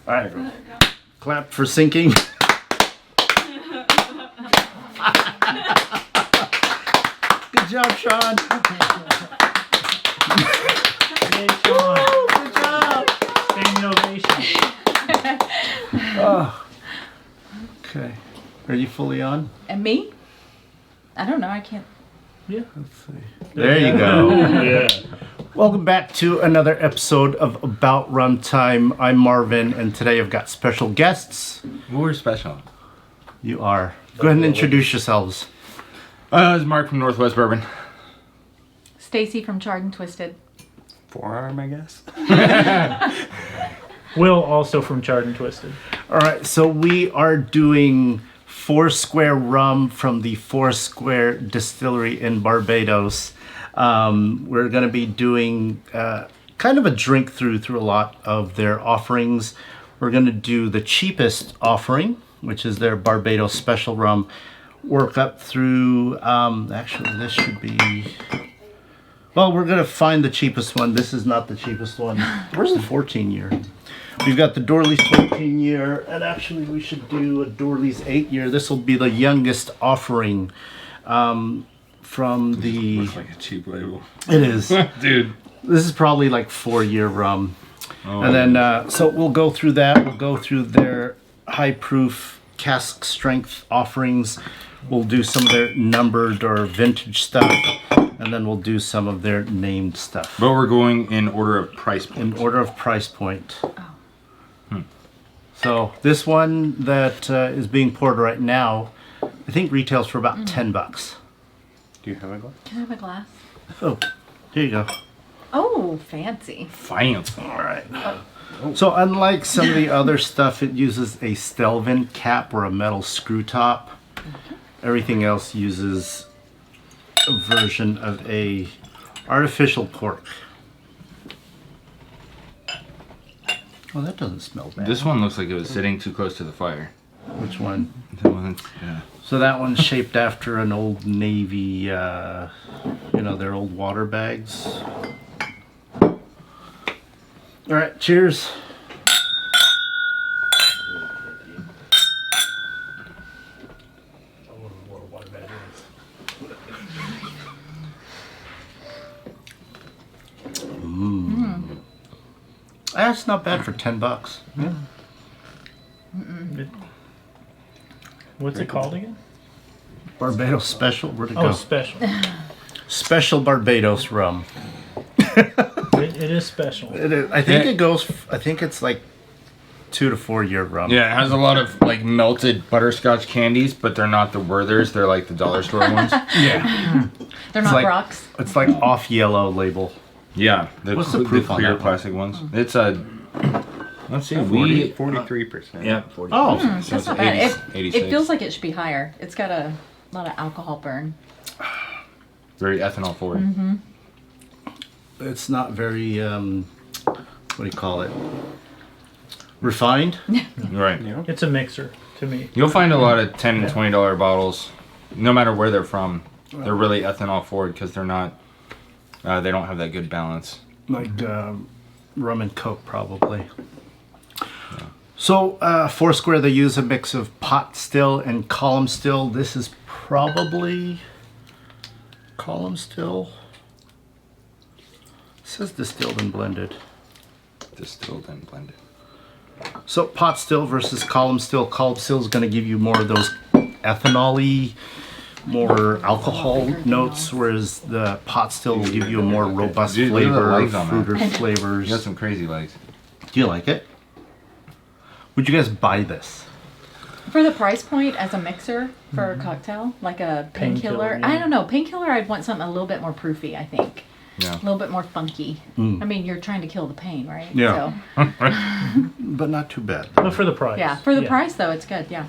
All right. Clap for sinking. Good job, Sean. Yay, Sean. Woo, good job. Standing ovation. Oh. Okay. Are you fully on? And me? I don't know. I can't. Yeah. Let's see. There you go. Yeah. Welcome back to another episode of About Rum Time. I'm Marvin, and today I've got special guests. We're special. You are. Go ahead and introduce yourselves. It's Mark from Northwest Bourbon. Stacy from Charred and Twisted. Forearm, I guess. Will, also from Charred and Twisted. All right, so we are doing Foursquare Rum from the Foursquare Distillery in Barbados. We're going to be doing kind of a drink through a lot of their offerings. We're going to do the cheapest offering, which is their Barbados Special Rum. Work up through, actually this should be, well, we're going to find the cheapest one. This is not the cheapest one. Where's the 14 year? We've got the Dorley's 14 year, and actually we should do a Dorley's 8 year. This will be the youngest offering from the... Looks like a cheap label. It is. Dude. This is probably like 4 year rum. Oh. And then, so we'll go through that. We'll go through their high proof cask strength offerings. We'll do some of their numbered or vintage stuff. And then we'll do some of their named stuff. But we're going in order of price point. In order of price point. So this one that is being poured right now, I think retails for about $10. Do you have a glass? Can I have a glass? Oh, here you go. Oh, fancy. Fancy. All right. So unlike some of the other stuff, it uses a Stelvin cap or a metal screw top. Everything else uses a version of a artificial cork. Oh, that doesn't smell bad. This one looks like it was sitting too close to the fire. Which one? That one's, yeah. So that one's shaped after an old Navy, you know, their old water bags. All right, cheers. That's not bad for $10. Yeah. What's it called again? Barbados Special. Where'd it Oh, go? special. Special Barbados rum. It is special. It is, I think it goes. I think it's like 2 to 4 year rum. Yeah, it has a lot of like melted butterscotch candies, but they're not the Werthers. They're like the dollar store ones. Yeah. They're not like- rocks. It's like off yellow label. Yeah. What's the proof on clear that one? plastic ones? It's a... Let's see. 43%. Yeah. Oh, That's So it's not bad. 86. It feels like it should be higher. It's got a lot of alcohol burn. Very ethanol forward. it's not very. What do you call it? Refined. Right. It's a mixer to me. You'll find a lot of $10 and $20 bottles, no matter where they're from. They're really ethanol forward because they're not. They don't have that good balance. Like rum and coke, probably. So Foursquare, they use a mix of pot still and column still. This is probably column still. It says distilled and blended. Distilled and blended. So pot still versus column still. Column still is going to give you more of those ethanol-y, more alcohol notes, whereas the pot still will give you a more robust Dude, look at the flavor, legs on that. fruited flavors. You got some crazy legs. Do you like it? Would you guys buy this? For the price point as a mixer for a cocktail, like a painkiller. Painkiller, yeah. I don't know. Painkiller, I'd want something a little bit more proofy, I think. Yeah. A little bit more funky. I mean, you're trying to kill the pain, right? Yeah. So, But not too bad. But for the price. yeah. For the price, though, it's good. Yeah.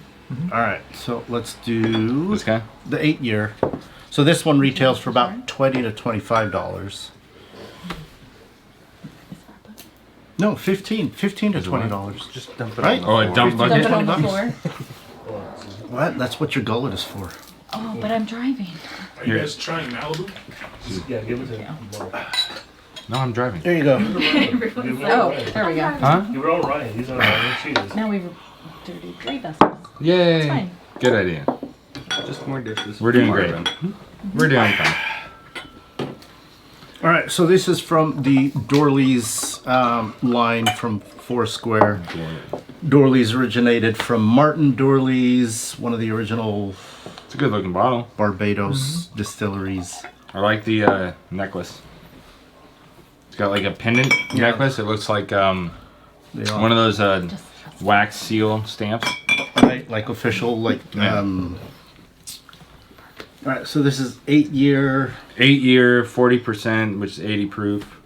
All right, so let's do This guy? the 8 year. So this one retails for about $20 to $25. No, 15 to $20. Just dump it Right? on Oh, the a floor. dump Dump bucket? it on the $20. floor. What? That's what your gullet is for. Oh, but I'm driving. Are you guys trying Malibu? Yeah, give it to Yeah. him. No, I'm driving. There you go. Oh, there we go. Huh? You were all right. He's all right. She is. Now we've dirty 3 vessels. Yay! It's fine. Good idea. Just more dishes. We're doing More great. of them. We're doing fine. All right, so this is from the Dorley's line from Foursquare. Dorley's originated from Martin Dorley's, one of the original It's a good looking bottle. Barbados distilleries. I like the necklace. It's got like a pendant necklace. It looks like They are one of those wax seal stamps. right, like official, like. Yeah. All right, so this is 8-year 8-year, 40%, which is 80 proof.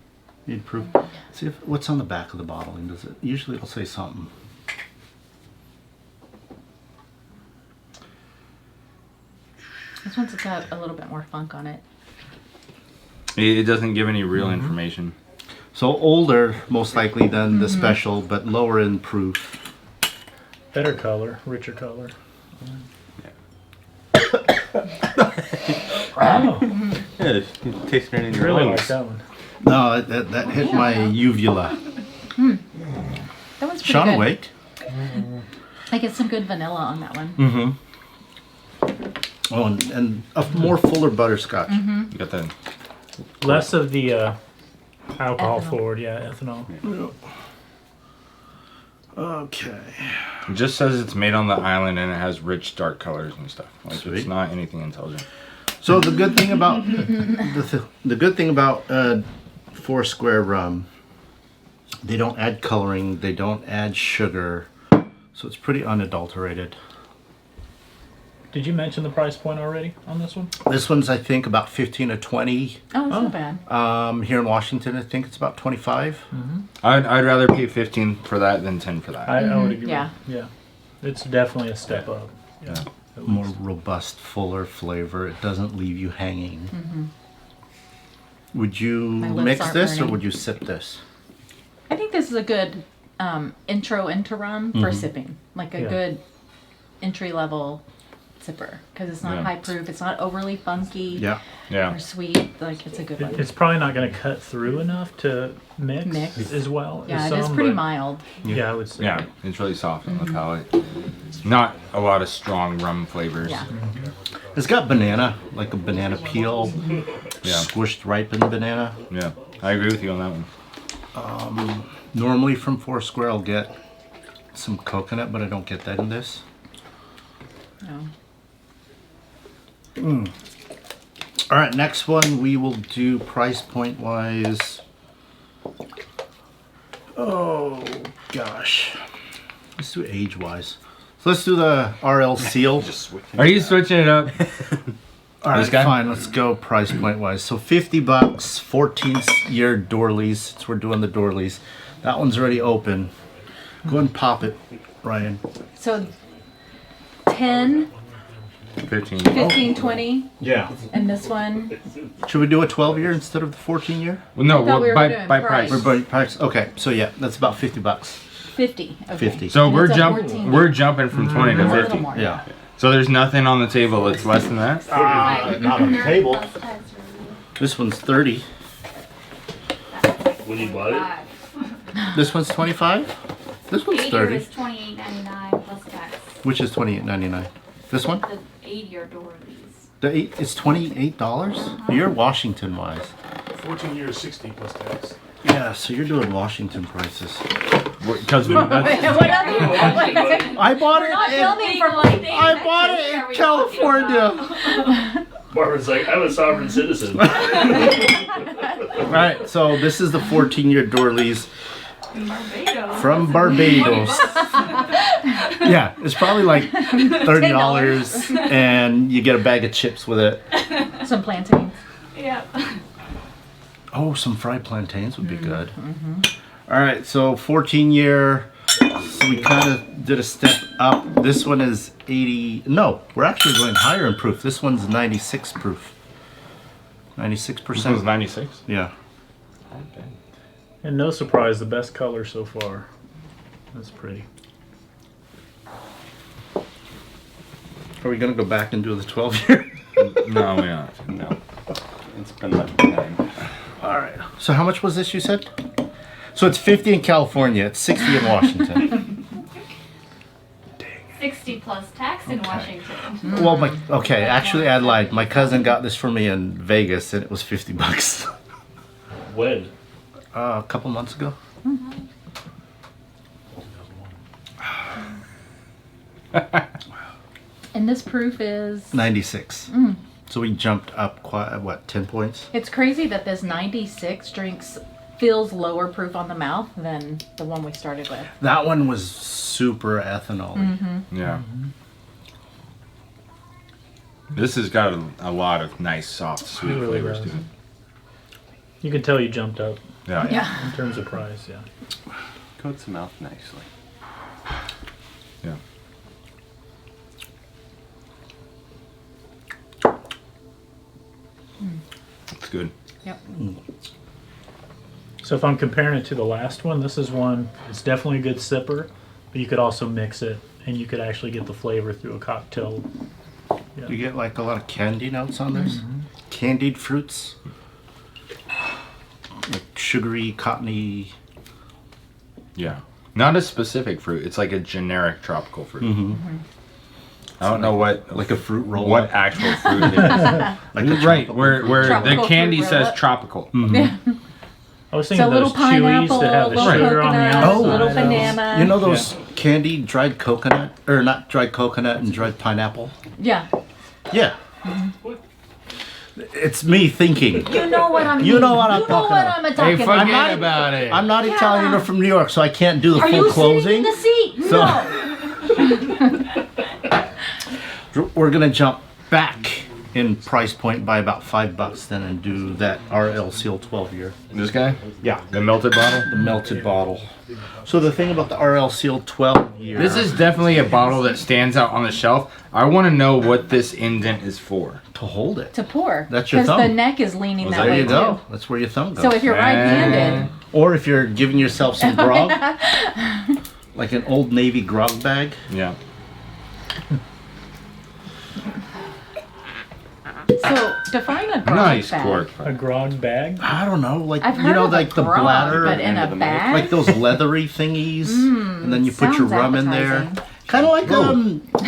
proof. See if, what's on the back of the bottle, and does it usually it'll say something. This one's got a little bit more funk on it. It doesn't give any real information. So older, most likely than the special, but lower in proof. Better color, richer color. Oh, Yeah, you tasting it in you your really lungs. like that one. No, that hit my uvula. That one's pretty Sean, good. wait. I get some good vanilla on that one. Mm-hmm. Oh, and a more fuller butterscotch. You got the Less of the alcohol Ethanol. forward, yeah, ethanol. Okay. It just says it's made on the island and it has rich dark colors and stuff. Like Sweet. it's not anything intelligent. So the good thing about the good thing about Foursquare rum, they don't add coloring, they don't add sugar, so it's pretty unadulterated. Did you mention the price point already on this one? This one's I think about 15 to 20. Oh, it's not bad. Here in Washington, I think it's about 25. I'd rather pay 15 for that than 10 for that. I would agree. Yeah. Yeah. It's definitely a step up. Yeah. At More least. robust, fuller flavor. It doesn't leave you hanging. Would you My lips mix aren't this or burning. would you sip this? I think this is a good intro into rum for sipping. Like a Yeah. good entry level sipper. Because it's not Yeah. high proof, it's not overly funky Yeah. Yeah. or sweet. Like, it's a good one. It's probably not going to cut through enough to mix, as well. Yeah, as it is some, pretty but- mild. Yeah, I would say. Yeah, it's really soft on the palate. Not a lot of strong rum flavors. Yeah. It's got banana, like a banana peel, Yeah. squished ripened banana. Yeah, I agree with you on that one. Normally from Foursquare I'll get some coconut, but I don't get that in this. No. All right, next one we will do price point wise. Oh gosh, let's do age wise. So let's do the RL Seal. Are you switching it up? All right, This guy? fine. Let's go price point wise. So $50, 14-year Dorleys. Since we're doing the Dorleys, that one's already open. Go and pop it, Ryan. So 10, 15. 15, 20, Yeah. and this one. Should we do a 12-year instead of the 14-year? Well, no, I thought we were by doing price. price. We're price. Okay, so yeah, that's about $50. 50. Okay. 50. So And we're it's a 14. we're jumping from 20 to It's a little 50. more. Yeah. So there's nothing on the table that's less than that. Not on the table. This one's 30. When you bought it, This one's 25. This one's 8-year 30. is $28.99 plus tax. Which is $28.99. This one? The 8-year Dorleys. The eight. It's $28. You're Washington wise. 14 years, 60 plus tax. Yeah, so you're doing Washington prices. Because What other- I bought it. not In, filming for I bought it in California. Barbara's like, I'm a sovereign citizen. Right. So this is the 14-year Dorleys Barbados. from Barbados. Yeah, it's probably like $30, and you get a bag of chips with it. Some plantains. Yeah. Oh, some fried plantains would be good. All right, so 14-year. So we kind of did a step up. This one is 80. No, we're actually going higher in proof. This one's 96 proof. this one's 96%. 96. Yeah. And no surprise, the best color so far. That's pretty. Are we gonna go back and do the 12-year? No, we don't. No. It's been left behind. All right. So how much was this? You said. So it's 50 in California. It's 60 in Washington. 60 plus tax in Washington. Well, actually, I lied. My cousin got this for me in Vegas, and it was $50. When? A couple months ago. And this proof is 96. So we jumped up quite 10 points. It's crazy that this 96 drinks feels lower proof on the mouth than the one we started with. That one was super ethanol. Yeah. This has got a lot of nice, soft, sweet It really flavors to does. it. You can tell you jumped up Yeah. Yeah. in terms of price, yeah. Coats the mouth nicely. Yeah. It's good. Yep. So if I'm comparing it to the last one, this is one, it's definitely a good sipper, but you could also mix it and you could actually get the flavor through a cocktail. You get like a lot of candy notes on this. Candied fruits. Like sugary, cottony. Yeah. Not a specific fruit. It's like a generic tropical fruit. I don't know what Like a fruit roll. what actual fruit it is. Like a Right, tropical where fruit. the Tropical candy fruit says roll-up. tropical. Yeah. I was So thinking little those chewies pineapple, that have the little sugar on the coconut, outside. little of- banana. You know those candied dried coconut? Or not dried coconut and dried pineapple? Yeah. Yeah. It's me thinking. You know what I'm You know what I'm You know talking what about. I'm talking Hey, about. forget about it. I'm not Italian or from New York, so I can't do the Are full you closing. sitting in the seat? So- No. We're gonna jump back in price point by about $5 then and do that RL Seal 12 year. This guy? Yeah. The melted bottle? The melted bottle. So the thing about the RL Seal 12 year. This is definitely a bottle that stands out on the shelf. I want to know what this indent is for. to hold it. To pour. That's your Because the thumb. neck is leaning that There way you go. too. That's where your thumb goes. So if you're right-handed, Or if you're giving yourself some grog, like an Old Navy grog bag. Yeah. so define a grog Nice bag. cork. A grog bag? I don't know, like I've heard you know, of like a the grog, bladder, but in a bag. like those leathery thingies, and then you put your sounds rum in there. appetizing. Kind of like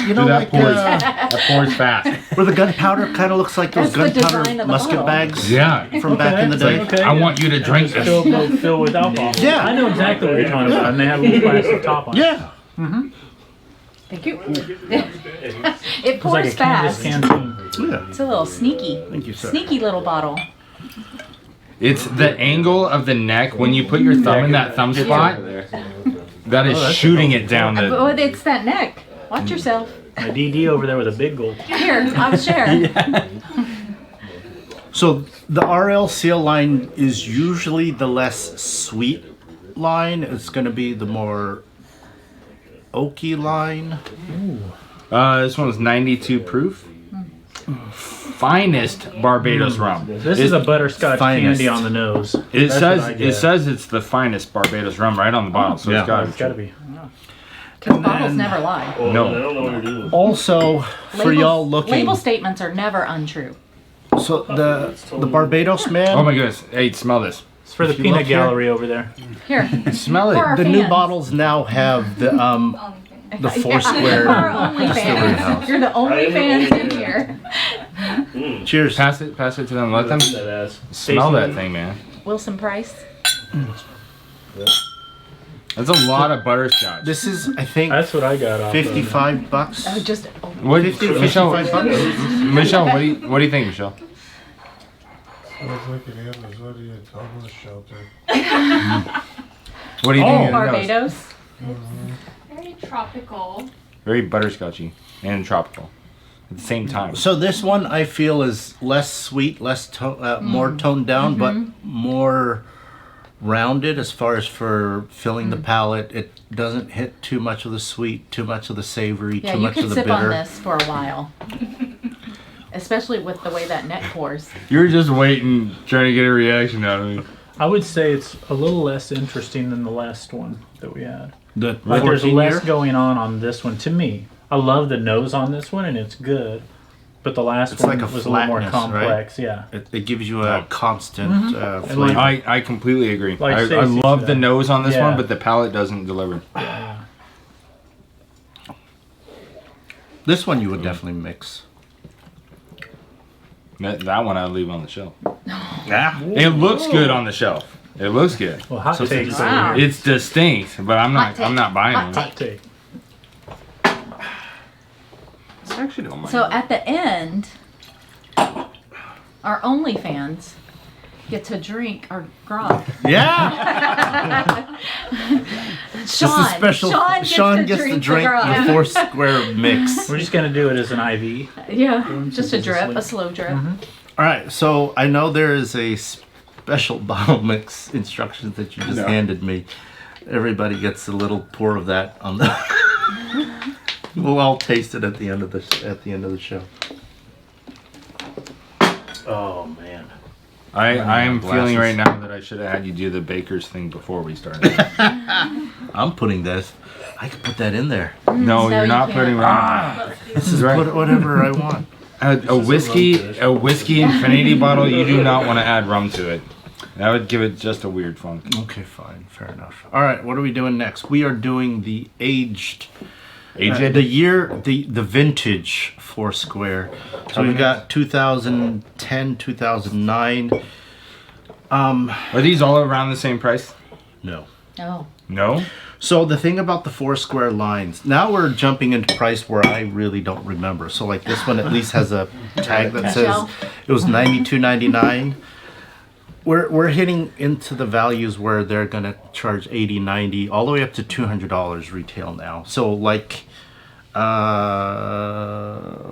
you know, Dude, that like pours. That pours fast. where the gunpowder kind of looks like those That's the gunpowder design of the musket bottle. bags Yeah. from back in the day. Okay. I want you to drink this. Fill with alcohol. Yeah. I know exactly what you're talking about, and they have a little plastic top on it. Yeah, Thank you. it It's like pours a Candace fast. canteen. yeah. It's a little sneaky. Thank you, sir. Sneaky little bottle. It's the angle of the neck when you put your thumb in that thumb spot. That is shooting it down Oh, the. it's that neck. Watch yourself. My DD over there with a big gulp. Here, I'll share. So the RL Seal line is usually the less sweet line. It's going to be the more oaky line. This one's 92 proof. Finest Barbados rum. This is a butterscotch Finest. candy on the nose. It That's says what I it get. says it's the finest Barbados rum right on the bottle. So Yeah. it's got It's gotta be. Because bottles never lie. Well, No. I don't know what you're doing. Also, for y'all looking, Label statements are never untrue. so the Barbados man, Oh my goodness! Hey, smell this. It's for the If you peanut look here- gallery over there. Here. Smell For it. our the new fans. bottles now have the Yeah, Foursquare for our Distillery OnlyFans. house. You're the I only am the fans only in fan. here. Cheers. Pass it to them. Let them That ass. smell that thing, man. Wilson Price. That's a lot of butterscotch. This is, I think, That's what I got off of. $55. Oh, just What, 50, Michelle? 55 bucks. Michelle, what do you think, Michelle? I was looking at this idiot homeless shelter. What do you think? of the nose? Barbados. Very tropical. Very butterscotchy and tropical at the same time. So this one I feel is less sweet, more toned down, but more rounded as far as for filling the palate. It doesn't hit too much of the sweet, too much of the savory, Yeah, too you much could of the sip on bitter. this for a while. Especially with the way that neck pours. You're just waiting, trying to get a reaction out of me. I would say it's a little less interesting than the last one that we had. The Like there's 14 less year? going on this one to me. I love the nose on this one and it's good, but the last It's one like a was a little more flatness, right? complex. Yeah. It gives you a constant And flavor. I completely agree. Like I Stacey love the said. nose on this Yeah. one, but the palate doesn't deliver. Yeah. This one you would definitely mix. That one I'd leave on the shelf. Yeah. It looks good on the shelf. It looks good. Well, hot So take. it's- Wow. It's distinct, but I'm Hot not buying Hot them. Hot take. I actually don't mind. So at the end, our OnlyFans get to drink our grog. Yeah. Just Just a special. Sean gets to drink the grog. the Foursquare mix. We're just gonna do it as an IV. Yeah, just a Just drip, like- a slow drip. All right. So I know there is a special bottle mix instructions that you just No. handed me. Everybody gets a little pour of that on the. We'll all taste it at the end of the show. Oh man. I am feeling Glasses. right now that I should have had you do the baker's thing before we started. I'm putting this. I can put that in there. No, No, you're you not can't. putting that. This is Right. put whatever I want. A whiskey infinity bottle. You do not want to add rum to it. That would give it just a weird funk. Okay, fine, fair enough. All right, what are we doing next? We are doing the aged. Aged. The vintage Foursquare. So we've got 2010, 2009. Are these all around the same price? No. Oh, No. So the thing about the Foursquare lines, now we're jumping into price where I really don't remember. So like this one at least has a tag that says Shelf. it was $92.99. We're hitting into the values where they're gonna charge $80, $90, all the way up to $200 retail now. So like,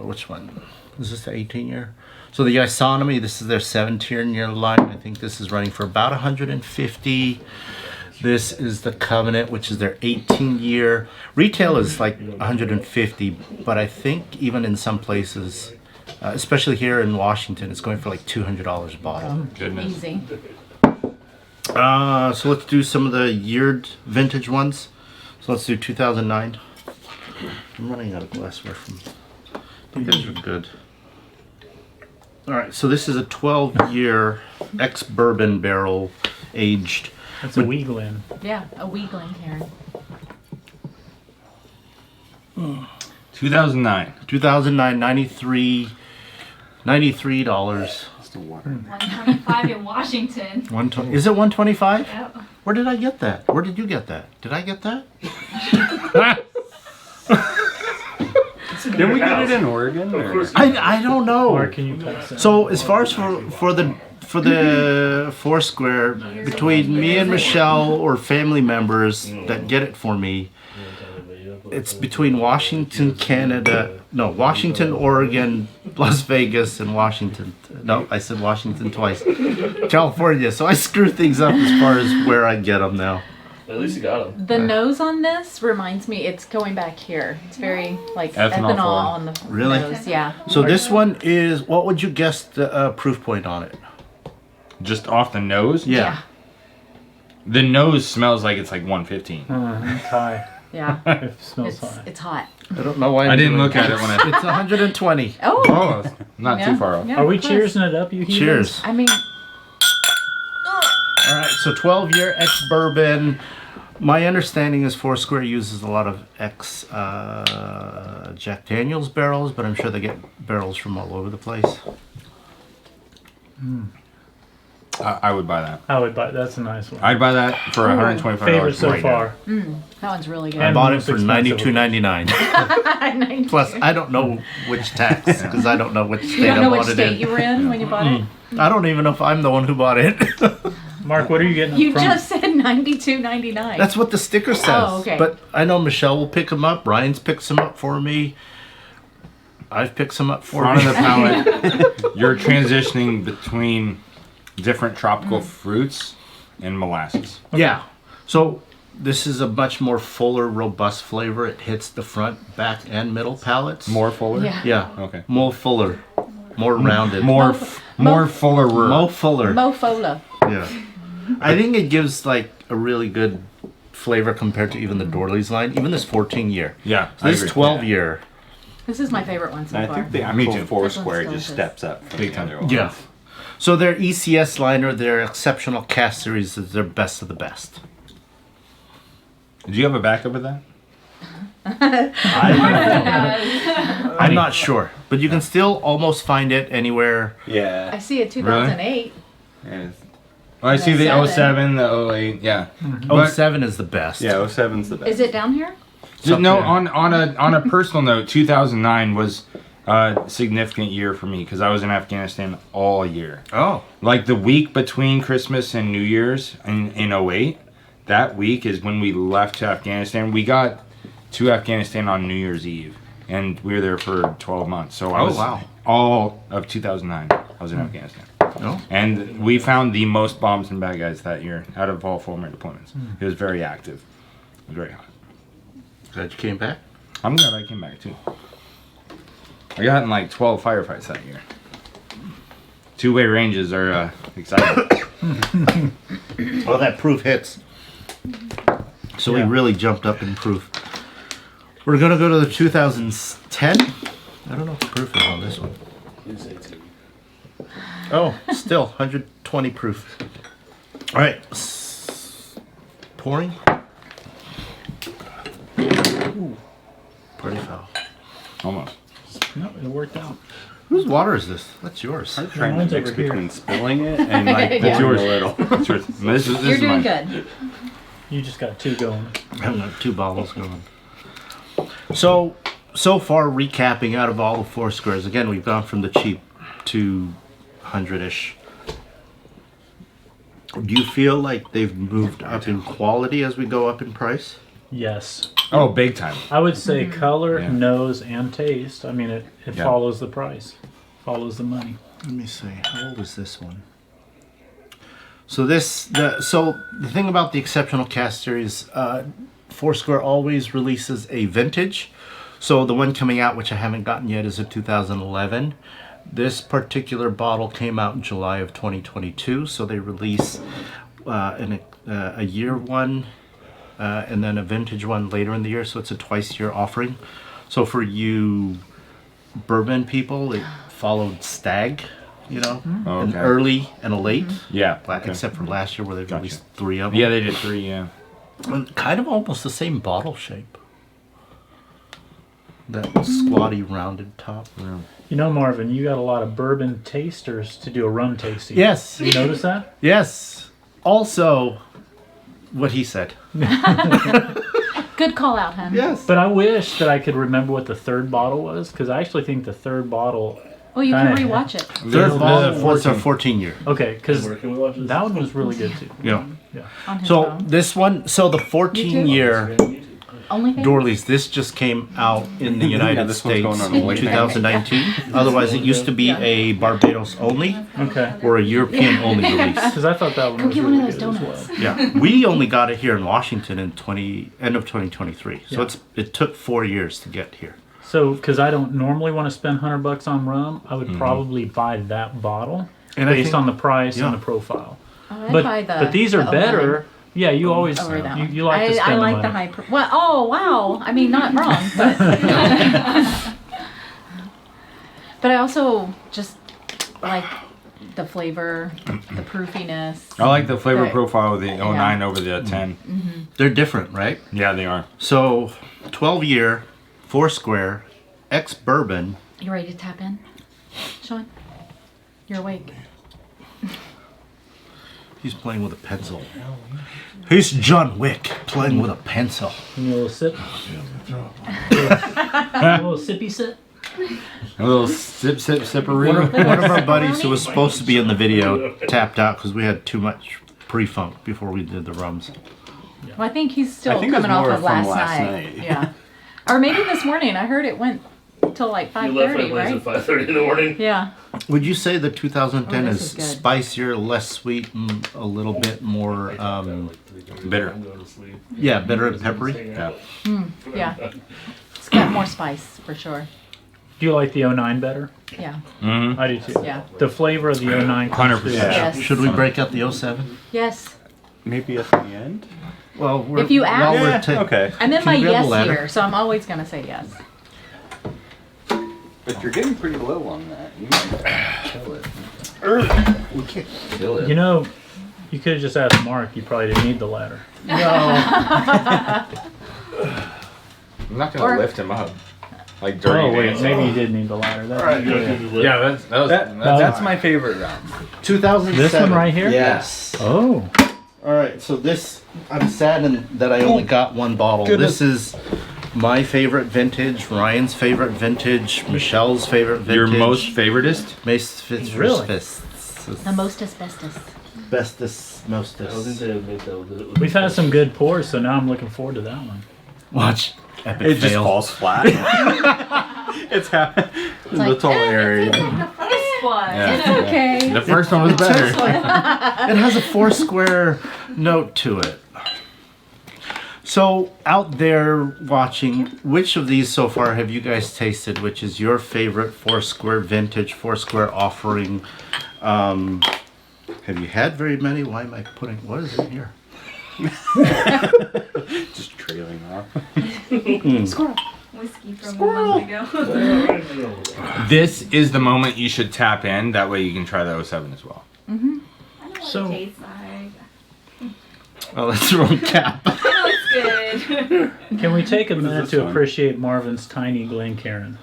which one? Is this the 18-year? So the Isonomy, this is their 17-year line. I think this is running for about 150. This is the Covenant, which is their 18-year. Retail is like 150, but I think even in some places, especially here in Washington, it's going for like $200 a bottle. Goodness. easy. So let's do some of the yeared vintage ones. So let's do 2009. I'm running out of glassware from. You guys are good. All right, so this is a 12-year ex-bourbon barrel aged. It's a Weeglin. Yeah, a Weegling, Karen. 2009. 2009, $93. Just a water. 125 in Washington. 120. Is it 125? Yep. Where did I get that? Where did you get that? Did I get that? Didn't we get it in Oregon? Of or- course. I don't know. Or can you pass it? So as far as for the Foursquare, between me and Michelle or family members that get it for me, it's between Washington, Oregon, Las Vegas, and Washington. No, I said Washington twice. California. So I screw things up as far as where I get them now. At least you got him. The nose on this reminds me, it's going back here. It's very like Ethanol ethanol forward. on the Really? nose. Yeah. So this one is, what would you guess the proof point on it? Just off the nose. Yeah. The nose smells like it's like 115. It's high. Yeah. It smells It's high. it's hot. I don't know why I didn't look at it when I. It's 120. Oh. Oh, not yeah. too far off. Yeah, Are we close. cheersing it up, you heathens? Cheers. I mean, All right, so 12-year ex-bourbon. My understanding is Foursquare uses a lot of Jack Daniels barrels, but I'm sure they get barrels from all over the place. I would buy that. I would buy. That's a nice one. I'd buy that for $125. Favorite so right now. far. that one's really good. I And bought it most for expensive. $92.99. Plus, I don't know which tax because I don't know which state You don't I know bought which it state in. you were in when you bought it? I don't even know if I'm the one who bought it. Mark, what are you getting? You up front? just said $92.99. That's what the sticker says. Oh, okay. But I know Michelle will pick them up. Ryan's picked some up for me. I've picked some up for Front me. of the palate. You're transitioning between different tropical fruits and molasses. Yeah. So this is a much more fuller, robust flavor. It hits the front, back, and middle palates. More fuller. Yeah. Yeah. Okay. More fuller. More rounded. More fuller. More fuller. Mofola. Yeah. I think it gives like a really good flavor compared to even the Dorley's line. Even this 14-year. Yeah. So I this agree. 12-year. This is my favorite one so I far. think the Me actual too. Foursquare This one's just delicious. steps up from Big the time. other ones. Yeah. So their ECS liner, their exceptional cast series is their best of the best. Do you have a backup of that? I'm not sure, but you can still almost find it anywhere. I Yeah. see a 2008. Yeah. Well, I see the 07. 07, the 08, yeah. Oh, 07 is the best. Yeah, 07's the best. Is it down here? No, on a personal note, 2009 was a significant year for me because I was in Afghanistan all year. Oh. Like the week between Christmas and New Year's in 08, that week is when we left to Afghanistan. We got to Afghanistan on New Year's Eve, and we were there for 12 months. So I Oh, was wow. all of 2009. I was in Afghanistan. Oh. And we found the most bombs and bad guys that year out of all 4 main deployments. It was very active. It was very hot. Glad you came back. I'm glad I came back too. I got in like 12 firefights that year. Two-way ranges are exciting. Well, that proof hits. So we Yeah. really jumped up in proof. We're gonna go to the 2010. I don't know if the proof is on this one. Oh, still 120 proof. All right, pouring. Pretty foul. Almost. No, it worked out. Whose water is this? That's yours. I'm trying to Mine's mix over here. between spilling it and like Yeah. pouring a little. It's yours. This You're is doing mine. good. You just got two going. I've got 2 bottles going. So far, recapping out of all the Foursquares, again, we've gone from the cheap to 100-ish. Do you feel like they've moved up in quality as we go up in price? Yes. Oh, big time. I would say color, Yeah. nose, and taste. I mean, it Yeah. follows the price, follows the money. Let me see. How old is this one? So the thing about the exceptional cast series, Foursquare always releases a vintage. So the one coming out, which I haven't gotten yet, is a 2011. This particular bottle came out in July of 2022. So they release a year one and then a vintage one later in the year. So it's a twice-year offering. So for you bourbon people, it followed Stag, you know, an Okay. early and a late. Yeah. Black, Okay. except for last year where they Gotcha. released 3 of them. Yeah, they did 3, yeah. And kind of almost the same bottle shape. That squatty rounded top. You know, Marvin, you got a lot of bourbon tasters to do a rum tasting. Yes, You notice that? yes. Also, what he said. Good call out, hun. Yes. But I wish that I could remember what the third bottle was, because I actually think the third bottle. Oh, you can Kinda. rewatch it. Third The bottle was a 14. 14-year. Okay, because Where can we watch this? that one was really good too. Yeah. On his So phone. this one, so the 14-year Only thing? Dorleys, this just came out in the United this one's States going on a in wait. 2019. Otherwise, it used to be a Barbados only Okay. or a European only release. Because I thought that one Go was get one really of good those as donuts. well. Yeah, we only got it here in Washington in end of 2023. So Yeah. it took 4 years to get here. So, because I don't normally want to spend $100 on rum, I would probably buy that bottle And I based think- on the price yeah. and the profile. Oh, I'd But buy but these are the better. 09 Yeah, you always over that one. you like to spend I like the the money. high. Well, oh wow. I mean, not wrong, but but I also just like the flavor, the proofiness. I like the flavor Right. profile of the 09 Yeah. over the 10. They're different, right? Yeah, they are. So 12-year, Foursquare, ex-bourbon. You ready to tap in, Sean? You're awake. He's playing with a pencil. He's John Wick playing with a pencil. Give me a little sip. A little sippy sip. A little sipperoo. One of our buddies who was supposed to be in the video tapped out because we had too much pre-funk before we did the rums. Well, I think he's still I think it was coming off more of from last last night. night. Yeah, or maybe this morning. I heard it went till like You left my 5:30, place right? at 5:30 in the morning. Yeah. Would you say the 2010 Oh, is this is good. spicier, less sweet, and a little bit more, Bitter. I'm going to sleep. yeah, bitter and peppery? Yeah. Yeah. It's got more spice for sure. Do you like the 09 better? Yeah. Mm-hmm. I do too. Yeah. The flavor of the 09 comes 100%. through. Yes. Should we break out the 07? Yes. Maybe at the end? Well, If you while ask- we're Yeah, okay. I'm in Can my you grab a yes ladder? here, so I'm always gonna say yes. But you're getting pretty low on that. You might kill it. We can't. Kill it. You know, you could have just asked Mark. You probably didn't need the ladder. No. I'm not gonna Or- lift him up. Like dirty Oh wait, dancing. maybe you did need the ladder. That, Alright, Yeah, That's my favorite round. 2007. This one right here? Yes. Oh, All right, so this, I'm saddened that I only got one bottle. goodness. This is my favorite vintage, Ryan's favorite vintage, Michelle's favorite vintage. Your most favoritist? Really? The most asbestos. Bestest, I was gonna mostest. say make that with we've had some good pours, so now I'm looking forward to that one. Watch. Epic It just fail. falls flat. It's like, little area. The first one. Yeah. It's okay. The first one was better. It has a Foursquare note to it. So, out there watching, which of these so far have you guys tasted? Which is your favorite Foursquare vintage, Foursquare offering? Have you had very many? Why am I putting, what is in here? Just trailing off. Squirrel. Whiskey from a month ago. This is the moment you should tap in. That way you can try the 07 as well. I know what So- it tastes like. Oh, that's the wrong cap. I know it's good. Can we take a minute this to one? appreciate Marvin's tiny Glencairn?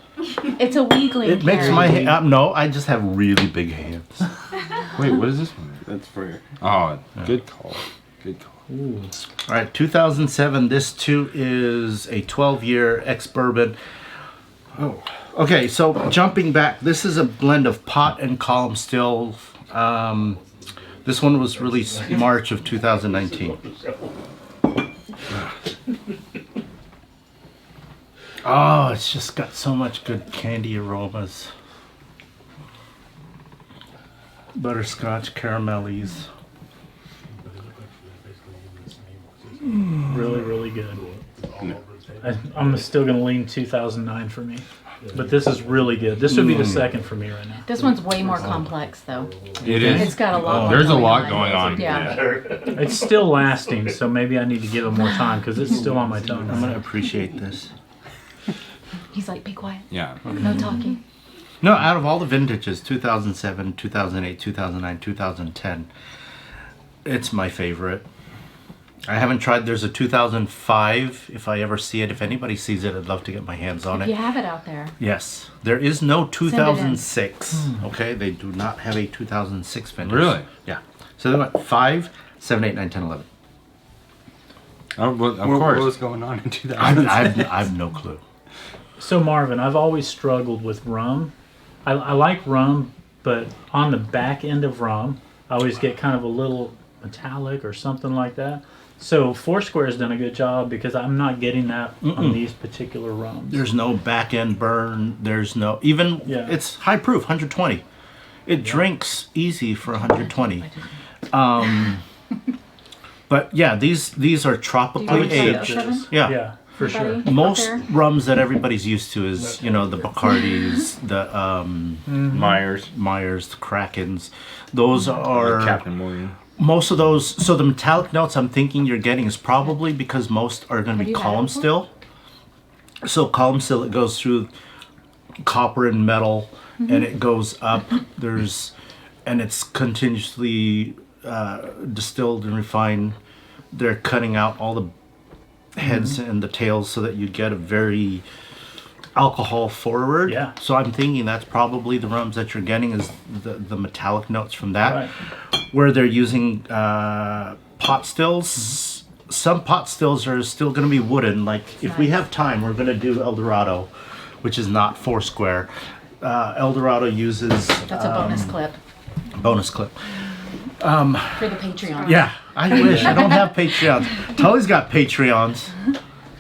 It's a weakling. It makes my hand, no, I just have really big hands. Wait, what is this one? That's for Oh, good call. Good call. Ooh. All right, 2007. This too is a 12-year ex-bourbon. Oh, okay. So jumping back, this is a blend of pot and column still. This one was released March of 2019. Oh, it's just got so much good candy aromas. Butterscotch, caramellies. Really, really good. I'm still gonna lean 2009 for me, but this is really good. This would be the second for me right now. This one's way more complex, though. It It's is. got a lot. more There's a lot going on. Yeah. It's still lasting, so maybe I need to give it more time because it's still on my I'm tongue. gonna appreciate this. He's like, be quiet. Yeah. No talking. No, out of all the vintages, 2007, 2008, 2009, 2010, it's my favorite. I haven't tried, there's a 2005, if I ever see it. If anybody sees it, I'd love to get my hands on If you it. have it out there. Yes. There is no in. 2006, okay? They do not have a 2006 vintage. Really? Yeah. So they went 5, 7, 8, 9, 10, 11. Oh, well, of what course. was going on in 2000? I've no clue. So Marvin, I've always struggled with rum. I like rum, but on the back end of rum, I always get kind of a little metallic or something like that. So Foursquare has done a good job because I'm not getting that on these particular rums. There's no back end burn. There's no, even, Yeah. it's high proof, 120. It drinks easy for 120. But yeah, these are Do you tropically want to try the aged. 07? Yeah. Yeah, for sure. Buddy? Most Out there? rums that everybody's used to is, you know, the Bacardis, the Myers. Myers, the Krakens. Those are Captain Morgan. most of those. So the metallic notes I'm thinking you're getting is probably because most are going to Have be you had column it before? still. So column still, it goes through copper and metal, and it goes up. And it's continuously distilled and refined. They're cutting out all the heads and the tails so that you get a very alcohol forward. Yeah. So I'm thinking that's probably the rums that you're getting is the metallic notes from that. Right. Where they're using pot stills. Some pot stills are still going to be wooden. Like if we Nice. have time, we're going to do El Dorado, which is not Foursquare. El Dorado uses That's a bonus clip bonus clip. for the Patreon. Yeah, I wish. I don't have Patreons. Tully's got Patreons.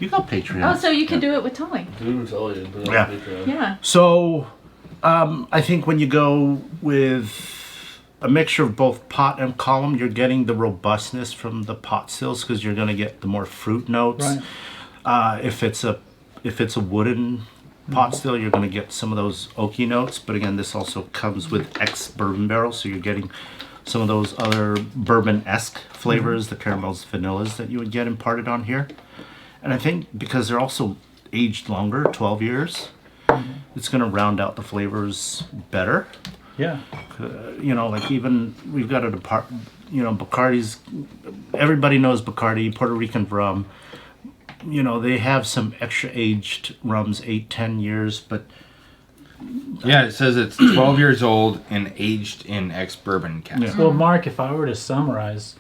You got Patreons. Oh, so you could do it with Tully. Dude, tell you. Put it on Yeah. Patreon. Yeah. So, I think when you go with a mixture of both pot and column, you're getting the robustness from the pot stills because you're going to get the more fruit notes. Right. If it's a wooden pot still, you're going to get some of those oaky notes. But again, this also comes with ex-bourbon barrels, so you're getting some of those other bourbon-esque flavors, the caramels, vanillas that you would get imparted on here. And I think because they're also aged longer, 12 years, it's going to round out the flavors better. Yeah. You know, like even we've got Bacardi's. Everybody knows Bacardi, Puerto Rican rum. You know, they have some extra aged rums, 8-10 years, but Yeah, it says it's 12 years old and aged in ex-bourbon casks. Well, Mark, if I were to summarize,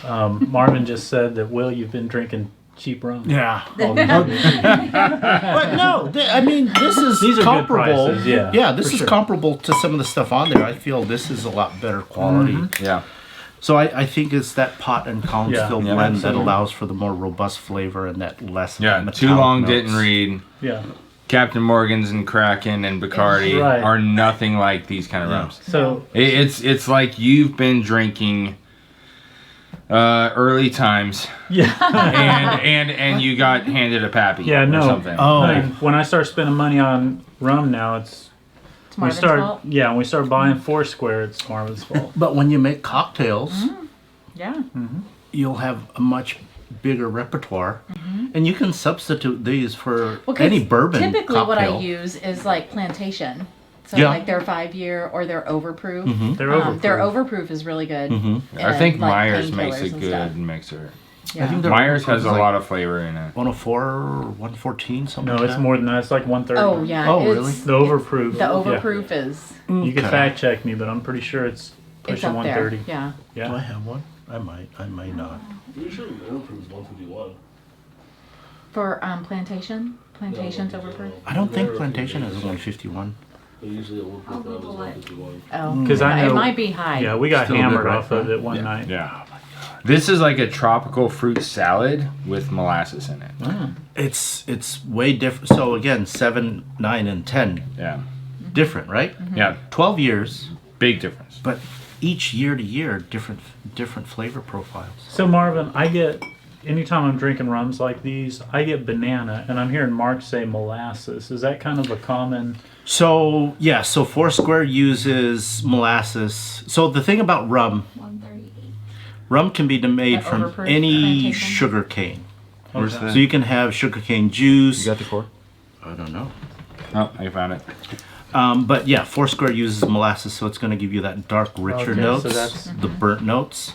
Marvin just said that, Will, you've been drinking cheap rum. yeah. all these years. But no, I mean, this is These are good comparable. prices, yeah, yeah, this for is sure. comparable to some of the stuff on there. I feel this is a lot better quality. Yeah. So I think it's that pot and column Yeah. still Yeah, blend that absolutely. allows for the more robust flavor and that less Yeah, metallic too long notes. didn't read. Yeah. Captain Morgan's and Kraken and Bacardi Right. are nothing like these kind of rums. So, It's like you've been drinking early times yeah. and you got handed a pappy Yeah, or no. something. Oh. Like, when I start spending money on rum now, It's Marvin's fault. when we start buying Foursquare, it's Marvin's fault. But when you make cocktails, Yeah. you'll have a much bigger repertoire, and you can substitute these for Well, 'cause any bourbon typically cocktail. what I use is like plantation. So Yeah. like their 5-year or their overproof. They're overproof. Their overproof is really good. I think And, like, Myers makes a painkillers and good stuff. mixer. Yeah. I think they're Myers has a like lot of flavor in it. 104 or 114, something No, like it's that. more than that. It's like 130. Oh yeah. Oh, it's, really? The overproof. The overproof is Yeah. You can Okay. fact check me, but I'm pretty sure it's it's pushing up 130. there. Yeah. Do I Yeah. have one? I may not. Pretty sure Overproof is 151. For plantation. Plantation's overproof. I don't think Plantation is 151. But usually Overproof I'll is Google it. 151. Oh. 'Cause I It know- might be high. Yeah, we got Still hammered good, right, off of Brian? it one Yeah. night. Yeah. This is like a tropical fruit salad with molasses in it. It's way different. So again, 7, 9, and 10 Yeah. different, right? Yeah. 12 years, Big difference. but each year to year different flavor profiles. So Marvin, anytime I'm drinking rums like these, I get banana, and I'm hearing Mark say molasses. Is that kind of a common? So yeah, so Foursquare uses molasses. So the thing about rum 138. Rum can be made That from overproof any plantation? sugar cane. Where's Okay. the? So you can have sugarcane juice. You got the core? I don't know. Oh, I found it. But yeah, Foursquare uses molasses, so it's going to give you that dark, richer Okay, so notes, that's- the burnt notes,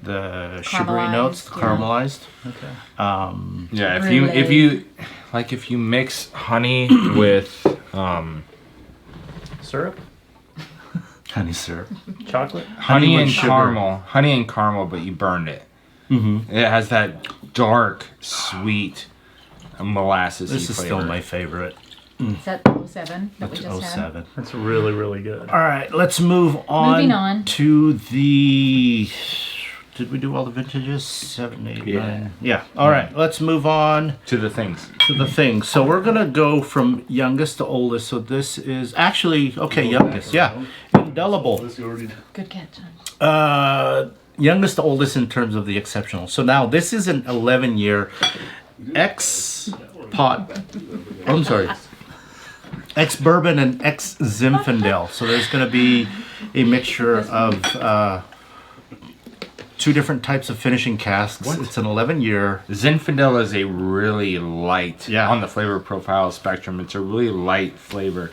the sugary notes, the Caramelized, caramelized. Okay. Yeah, Brulee. if you mix honey with Syrup, Honey syrup. chocolate. honey with and sugar. caramel, but you burned it. Mm-hmm. It has that dark, sweet molasses This is flavor. still my favorite. Is that 07 that we That's just had? 07. That's really, really good. All right, let's move on, Moving on. to the. Did we do all the vintages? 7, 8, Yeah. 9. Yeah. All right, let's move on To the things. to the things. So we're gonna go from youngest to oldest. So this is actually youngest. Yeah, indelible. This you already Good catch. Huh? Youngest to oldest in terms of the exceptional. So now this is an 11-year ex pot. I'm sorry. Ex bourbon and ex Zinfandel. So there's going to be a mixture of 2 different types of finishing casks. It's an 11-year. Zinfandel is a really light, Yeah. on the flavor profile spectrum. It's a really light flavor.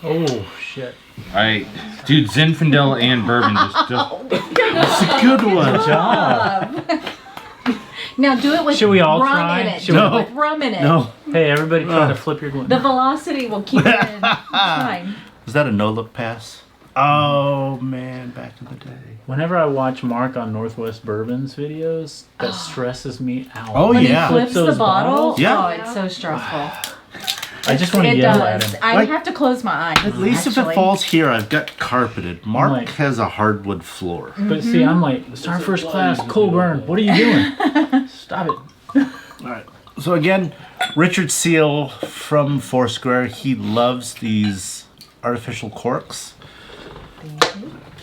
Oh shit! Dude, Zinfandel and bourbon just It's a good one. Now do it with Should we all rum try? in it. Should Do we- it with rum in it. No. Hey, everybody, try to flip your gluten. The velocity will keep it in. It's fine. Was that a no-look pass? Oh, man, back in the day. Whenever I watch Mark on Northwest Bourbon's videos, that stresses me out. Oh, When yeah. he flips the Those bottle, bottles? Yeah. oh, it's so stressful. I just want to It yell at does. him. I Like- have to close my eyes. At least if it actually. falls here, I've got carpeted. Mark Like- has a hardwood floor. But see, I'm like, it's our first class, cold burn. What are you doing? Stop it. All right. So again, Richard Seal from Foursquare. He loves these artificial corks.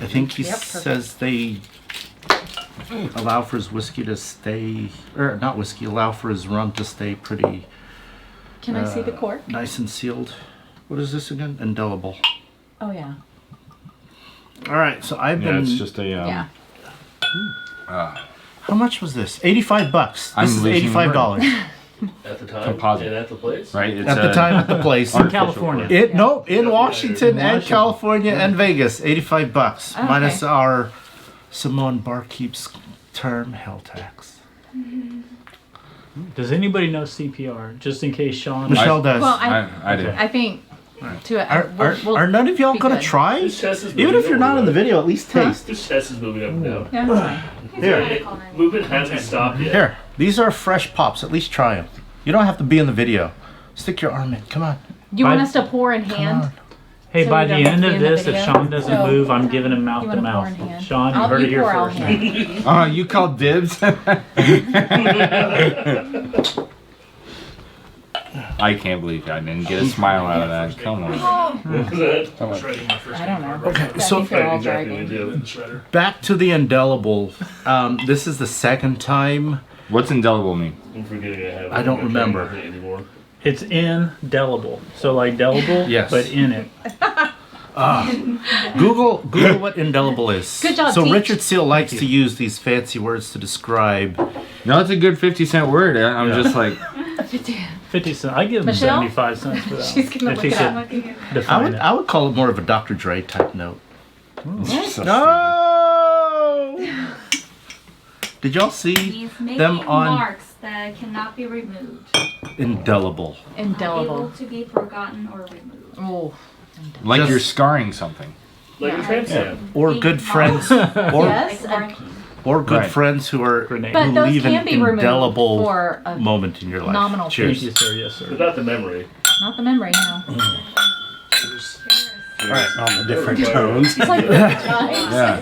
I think he Yep, perfect. says they allow for his whiskey to stay, or not whiskey, allow for his rum to stay pretty Can I see the cork? nice and sealed. What is this again? Indelible. Oh yeah. All right. So I've yeah, been. it's just a Yeah. How much was this? $85. I'm This is losing $85. At the time. Composite. And at the place. Right? It's At the time at the place. In California. In Washington and Washington. California and Vegas, $85 Okay. minus our Simone Barkeep's term hell tax. Does anybody know CPR? Just in case Sean. Michelle does. Well, I do. I think to Are none of y'all be gonna good. try? This chest is Even moving if you're not in the video, at least taste. This chest is moving up and down. Yeah, that's fine. Here, Movement hasn't stopped yet. here. These are fresh pops. At least try them. You don't have to be in the video. Stick your arm in. Come on. You want I- us to pour in hand? Hey, So by we the don't end see of in the this, if video? Sean doesn't So- move, I'm giving him mouth You to want to pour mouth. in hand? Sean, you heard it here pour, I'll first. hand. Oh, you called dibs? I can't believe I didn't get a smile out of that. Come on. I don't know. Okay, I so think they're all Exactly what we driving. do. back to the indelible. This is the second time. What's indelible mean? I'm forgetting I have. I don't remember. Anymore. It's indelible. So like delible, Yes. but in it. Google what indelible is. Good job, So Teach. Richard Seal likes to use these fancy words to describe. No, it's a good 50-cent word. I'm just like, 50 cents. I give him Michelle? 75 cents for that. She's gonna if look he it could up. define it. I would call it more of a Dr. Dre type note. so No. Did y'all see He's making them on marks that cannot be removed. indelible? Unable Indelible. to be forgotten or removed. Oh. like Just- you're scarring something. Like a tramp stamp. Or Being good friends, marked. or Yes. Like marking. or good Right. friends who are Grenade. But who those leave can an be removed indelible for a moment in your life. nominal fee. Cheers. Thank you, sir. Yes, sir. Without the memory. Not the memory now. On the different tones. It's like Yeah.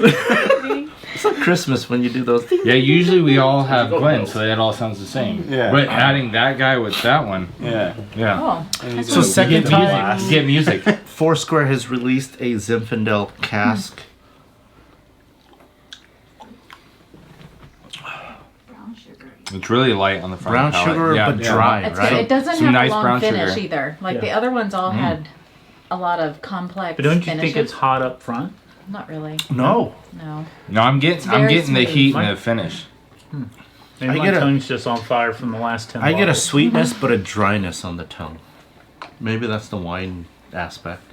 It's like Christmas when you do those. Yeah, usually we all have Glenn, so it all sounds the same. Yeah. But adding that guy with that one, Yeah. yeah. Oh. So second You time, get music. Foursquare has released a Zinfandel cask. Brown sugar. It's really light on the front. Brown palate. sugar, Yeah. but dry, It's right? good. It doesn't Some have nice a long brown finish sugar. either. Like Yeah. the other ones all had a lot of complex But don't you finishes. think it's hot up front? Not really. No. No. No, I'm getting very the smooth. heat and the finish. Maybe I my get a- tongue's just on fire from the last 10 I get a bottles. sweetness, but a dryness on the tongue. Maybe that's the wine aspect.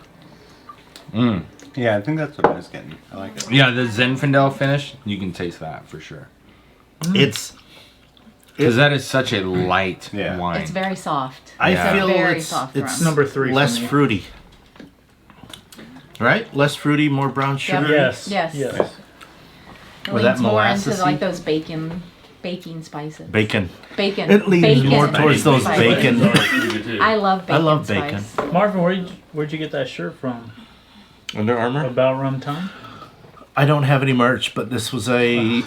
Mm. Yeah, I think that's what I was getting. I like it. Yeah, the Zinfandel finish, you can taste that for sure. It's. Because that is such a light Yeah. wine. It's very soft. I Yeah. feel Very it's soft it's rum. Number 3 for less me. fruity. Right? Less fruity, more brown sugar. Yes. Yes. Yes. It With that leans more into molassesy? like those baking spices. Bacon. Bacon. It leans Bacon. more towards those spices. bacon. I love bacon. I love bacon. spice. Marvin, where'd you get that shirt from? Under Armour? About Rum Time? I don't have any merch, but this was a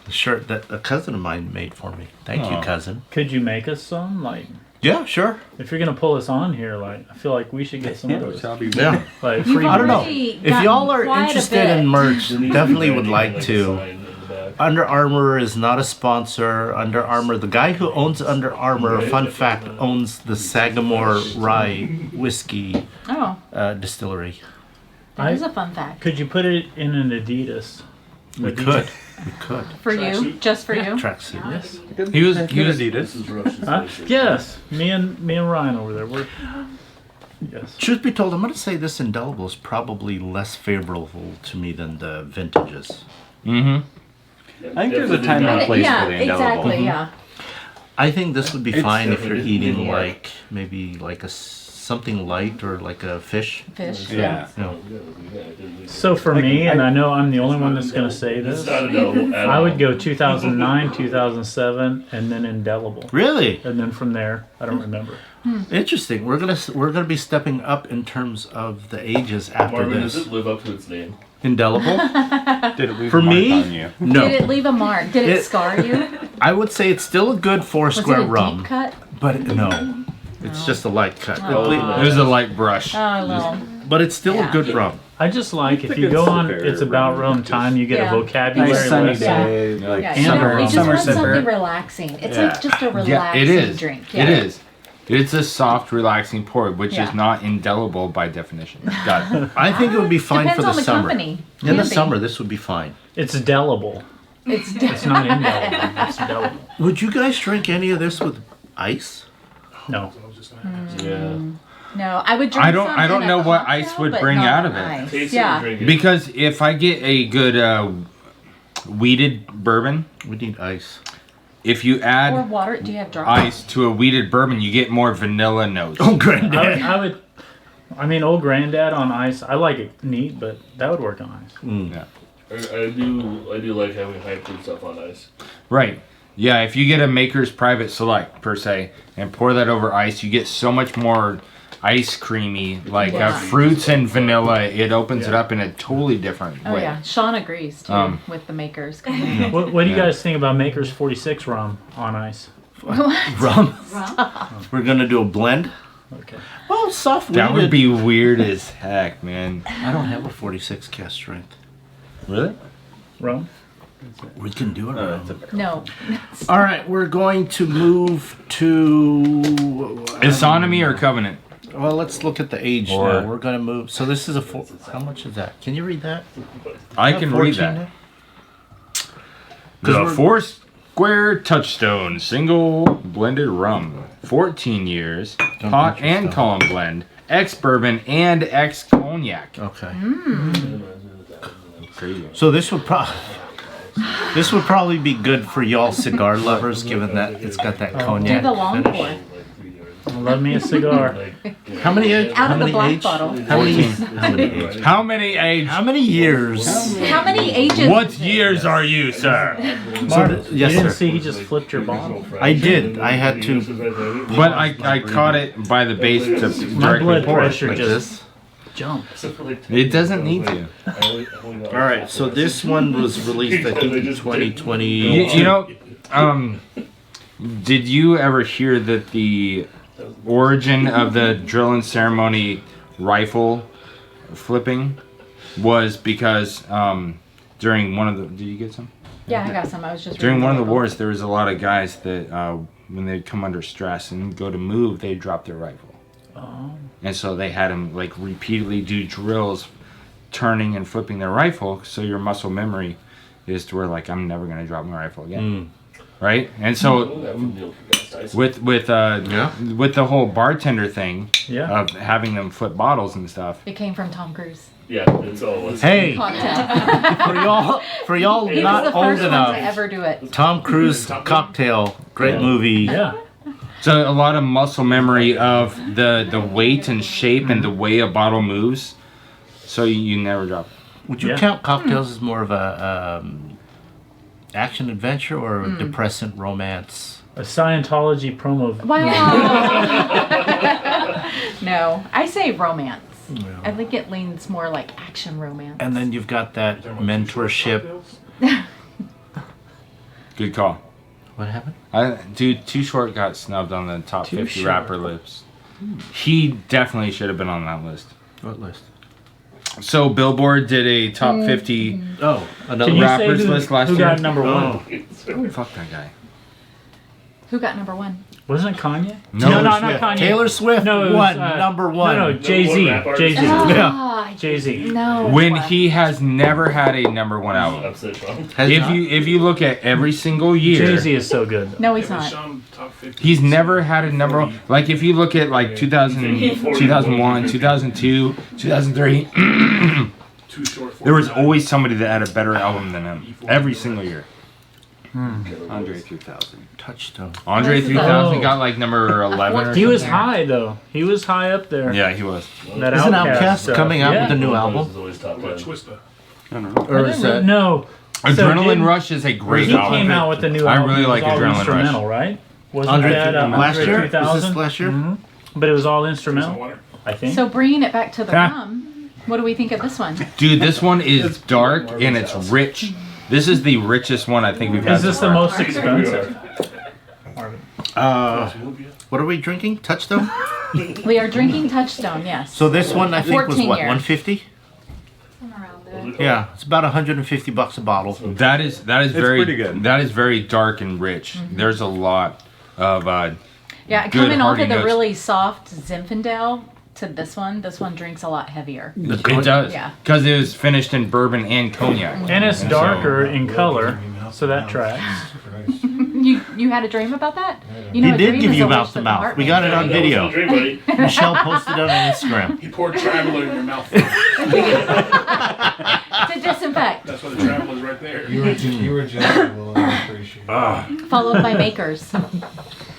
shirt that a cousin of mine made for me. Thank you, Aw. cousin. Could you make us some? Like, Yeah, sure. if you're gonna pull us on here, like, I feel like we should get some of those. Yeah. Like, You've free I don't know. already If y'all are gotten quite a interested in bit. merch, definitely would like to. Under Armour is not a sponsor. Under Armour, the guy who owns Under Armour, fun fact, owns the Sagamore Rye whiskey Oh, distillery. that I- is a fun fact. Could you put it in an Adidas? We could. We could. For you, just for you. Tracksuit. Yes. He was This is Russian Huh? spices. Yes. Me and Ryan over there. We're. Yes. Truth be told, I'm going to say this indelible is probably less favorable to me than the vintages. Mm-hmm. I think there's a time and a place yeah, for the indelible. exactly. Yeah. I think this would be It's fine if you're definitely eating more. like maybe like something light or like a fish. Fish. Yeah. You know, So for me, and I know I'm the only one that's gonna say It's this, not a no at I all. would go 2009, 2007, and then indelible, really and then from there, I don't remember. interesting. We're gonna be stepping up in terms of the ages after Marvin, does this. it live up to its name? Indelible? Did it leave For a mark me, on you? no. Did it leave a mark? Did it It- scar you? I would say it's still a good Was it Foursquare a rum, deep cut? but no, it's just a light cut. Oh. It was a light brush. Oh, well. But it's still Yeah. a good rum. I just like if think you go it's on, fair, it's about right? rum time. You get Yeah. a vocabulary Nice sunny lesson. day, like Yeah, And you, a know, you just summer want something sipper. relaxing. It's Yeah. like just a Yeah, relaxing it is. drink. It is. It's a soft, relaxing pour, which Yeah. is not indelible by definition. Got it. I think it would be fine Depends for the on the summer. company. In the Can be. summer, this would be fine. It's delible. It's not indelible. It's indelible. Would you guys drink any of this with ice? No. Yeah. No, I would drink I don't- some I don't in know a what cocktail, ice would but bring not out of on it. ice. Taste it Yeah. and drink it. Because if I get a good weeded bourbon, We need ice. if you Or add water. Do you have drops? ice to a weeded bourbon, you get more vanilla notes. Oh, granddad. I mean, old granddad on ice. I like it neat, but that would work on ice. I do like having high proof stuff on ice. Right. Yeah, if you get a Maker's Private Select, per se, and pour that over ice, you get so much more ice creamy, like Yeah. fruits and vanilla. It opens it up in a totally different Oh way. yeah, Sean agrees too with the makers. What do you guys think about Maker's 46 rum on ice? Rum. We're gonna do a blend. Okay. Well, soft That would weeded. be weird as heck, man. I don't have a 46 cast strength. Really? Rum? We can do it. Rum. No, All right, we're going to move to. Isonomy or Covenant? Well, let's look at the age Or- now. We're gonna move. So this is a four. How much is that? Can you read that? I can read 14 that. Because The we're- Foursquare Touchstone Single Blended Rum. 14 years. Don't Hot touch your and stuff. column blend. Ex-bourbon and ex-cognac. Okay. Crazy. So this would probably be good for y'all cigar lovers, given that it's got that do cognac. the long finish. pour Love me a cigar. How many? out how of the many black age? bottle. How many? How many age? How many age? How many years? How many ages? What years are you, sir? Marvin, yes, you didn't sir. see he just flipped your bottle? I did. I had to. But I caught it by the base to My directly blood pour it. pressure Like just this. jumped. It doesn't need to. All right. So this one was released, I think, in 2020. You know, did you ever hear that the origin of the drill and ceremony rifle flipping was because during one of the... Did you get some? Yeah, I got some. I was just During reading one of the label. wars, there was a lot of guys that when they'd come under stress and go to move, they'd drop their rifle. Oh. And so they had them like repeatedly do drills, turning and flipping their rifle, so your muscle memory is to where like I'm never gonna drop my rifle again, right? And so with the whole bartender thing Yeah. of having them flip bottles and stuff. It came from Tom Cruise. Yeah, it's always. Hey, Cocktail. for y'all He was not the old first one to enough, ever do it. Tom Cruise Cocktail, great movie. Yeah. So a lot of muscle memory of the weight and shape and the way a bottle moves, so you never drop it. Would you Yeah. count cocktails as more of a action adventure or a depressant romance? A Scientology promo. Wow. No, I say romance. I think it leans more like action romance. And then you've got that mentorship. Good call. What happened? Dude, Too Short got snubbed on the top Too 50 Short. rapper lists. He definitely should have been on that list. What list? So Billboard did a top 50 Oh, another Can you say rappers who, list last who year. got number one? Fuck that guy. Who got number one? Wasn't it Kanye? No, not Swift. Kanye. Taylor Swift No, it was, won uh, number one. No, Jay-Z. What rap artist? Jay-Z. Ah, Jay-Z. No. When he has never had a number one album. Upset Sean. Has not? If you look at every single year, Jay-Z is so good. No, he's not. he's never had a number one. Like if you look at like 2000, 2001, 2002, 2003, there was always somebody that had a better album than him every single year. Andre 3000. Touchstone. Andre Oh. 3000 got like number 11 or He was something. high though. He was high up there. Yeah, he was. That Isn't Outkast Outkast stuff. coming out yeah. with a new Is album? always top 10. I don't know. Or is that? No. Adrenaline did- Rush is a great He album. came out with the new I album. really It was like all Adrenaline Rush. instrumental, right? Wasn't Andre that last Andre year? 3000? Was this last year? Mhm. But it was all instrumental, I think. So bringing it back to the Huh. rum, what do we think of this one? Dude, this one is dark and it's rich. This is the richest one I think we've had. is this so the far. most expensive? What are we drinking? Touchstone? We are drinking Touchstone, yes. So this one I think was 14 what, years. 150? Somewhere around there. Yeah, it's about $150 a bottle. That is very pretty good. That is very dark and rich. Mm-hmm. There's a lot of Yeah, good coming off hearty of the notes. really soft Zinfandel to this one drinks a lot heavier. it does Yeah. because it was finished in bourbon and cognac. And it's And darker in color. So that tracks. Christ. You had a dream about that? You He a did dream give is you a wish mouth to that the mouth. heart We makes. got it on video. Dream, buddy. Michelle posted it on Instagram. He poured traveler in your mouth. To disinfect. That's why the traveler is right there. You were gentle, and I appreciate it. Followed by makers.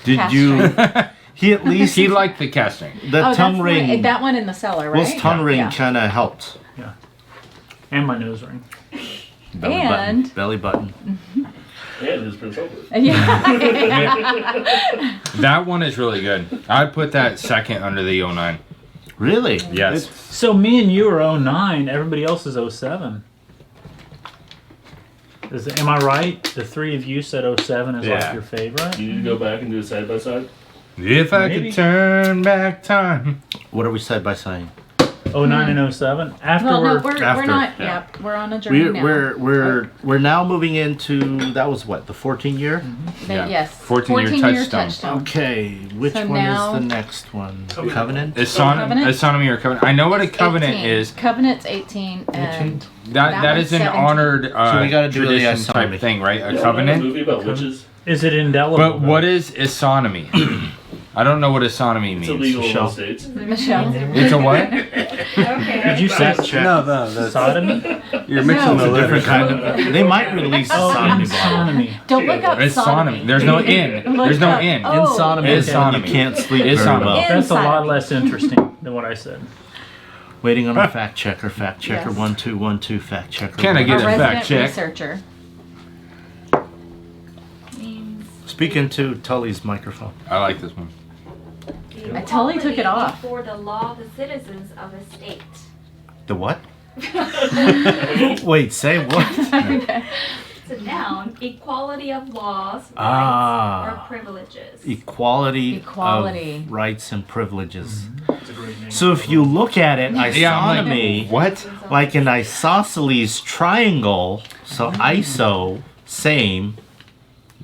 Did you? He at least He liked the casting. the Oh, tongue ring. that one in the cellar, right? Will's tongue ring Yeah. kind of helped. And my nose ring. And belly button. And his Prince Albert. yeah. That one is really good. I'd put that second under the 09. Really? Yes. So me and you are 09. Everybody else is 07. Am I right? The three of you said 07 is Yeah. like your favorite. You need to go back and do a side by side. If I Maybe. could turn back time. What are we side by side? 09 and 07. After Well, no, we're we're after, not. yeah. Yep, we're on a journey We're now. we're now moving into that was what the 14 year. Yeah. Yes. 14-year touchstone. Okay, which So one now- is the next one? Covenant. Covenant? Astronomy or covenant. I know what a covenant 18. is. Covenant's 18, and That That that one's is an 17. honored So we gotta do the tradition astronomy. type thing, right? A Yeah, A covenant. movie about witches. is it indelible? But what is astronomy? I don't know what astronomy It's means. illegal in Michelle. most states. Michelle. It's a what? Did you say No, that's sodomy? you're mixing No. the Different letters. kind of. They might release a Oh, sodomy bottle. sodomy. Don't look up It's sodomy. sodomy. There's no in. Look There's no up- in. oh. In sodomy, It's is when sodomy. you can't sleep It's very sodomy. well. In That's a lot sodomy. less interesting than what I said. Waiting on a fact checker. Fact checker Yes. 1212. Fact checker. Can I A get a resident fact check? researcher. Means Speak into Tully's microphone. I like this one. I totally took it off. For the law of the citizens of a state. The what? Wait, say what? It's a noun. Equality of laws, rights, Ah. or privileges. Equality, Equality. of rights and privileges. It's a great name. So if you look at it, Yeah, I'm isonomy, like, what? like an isosceles triangle, so iso, same,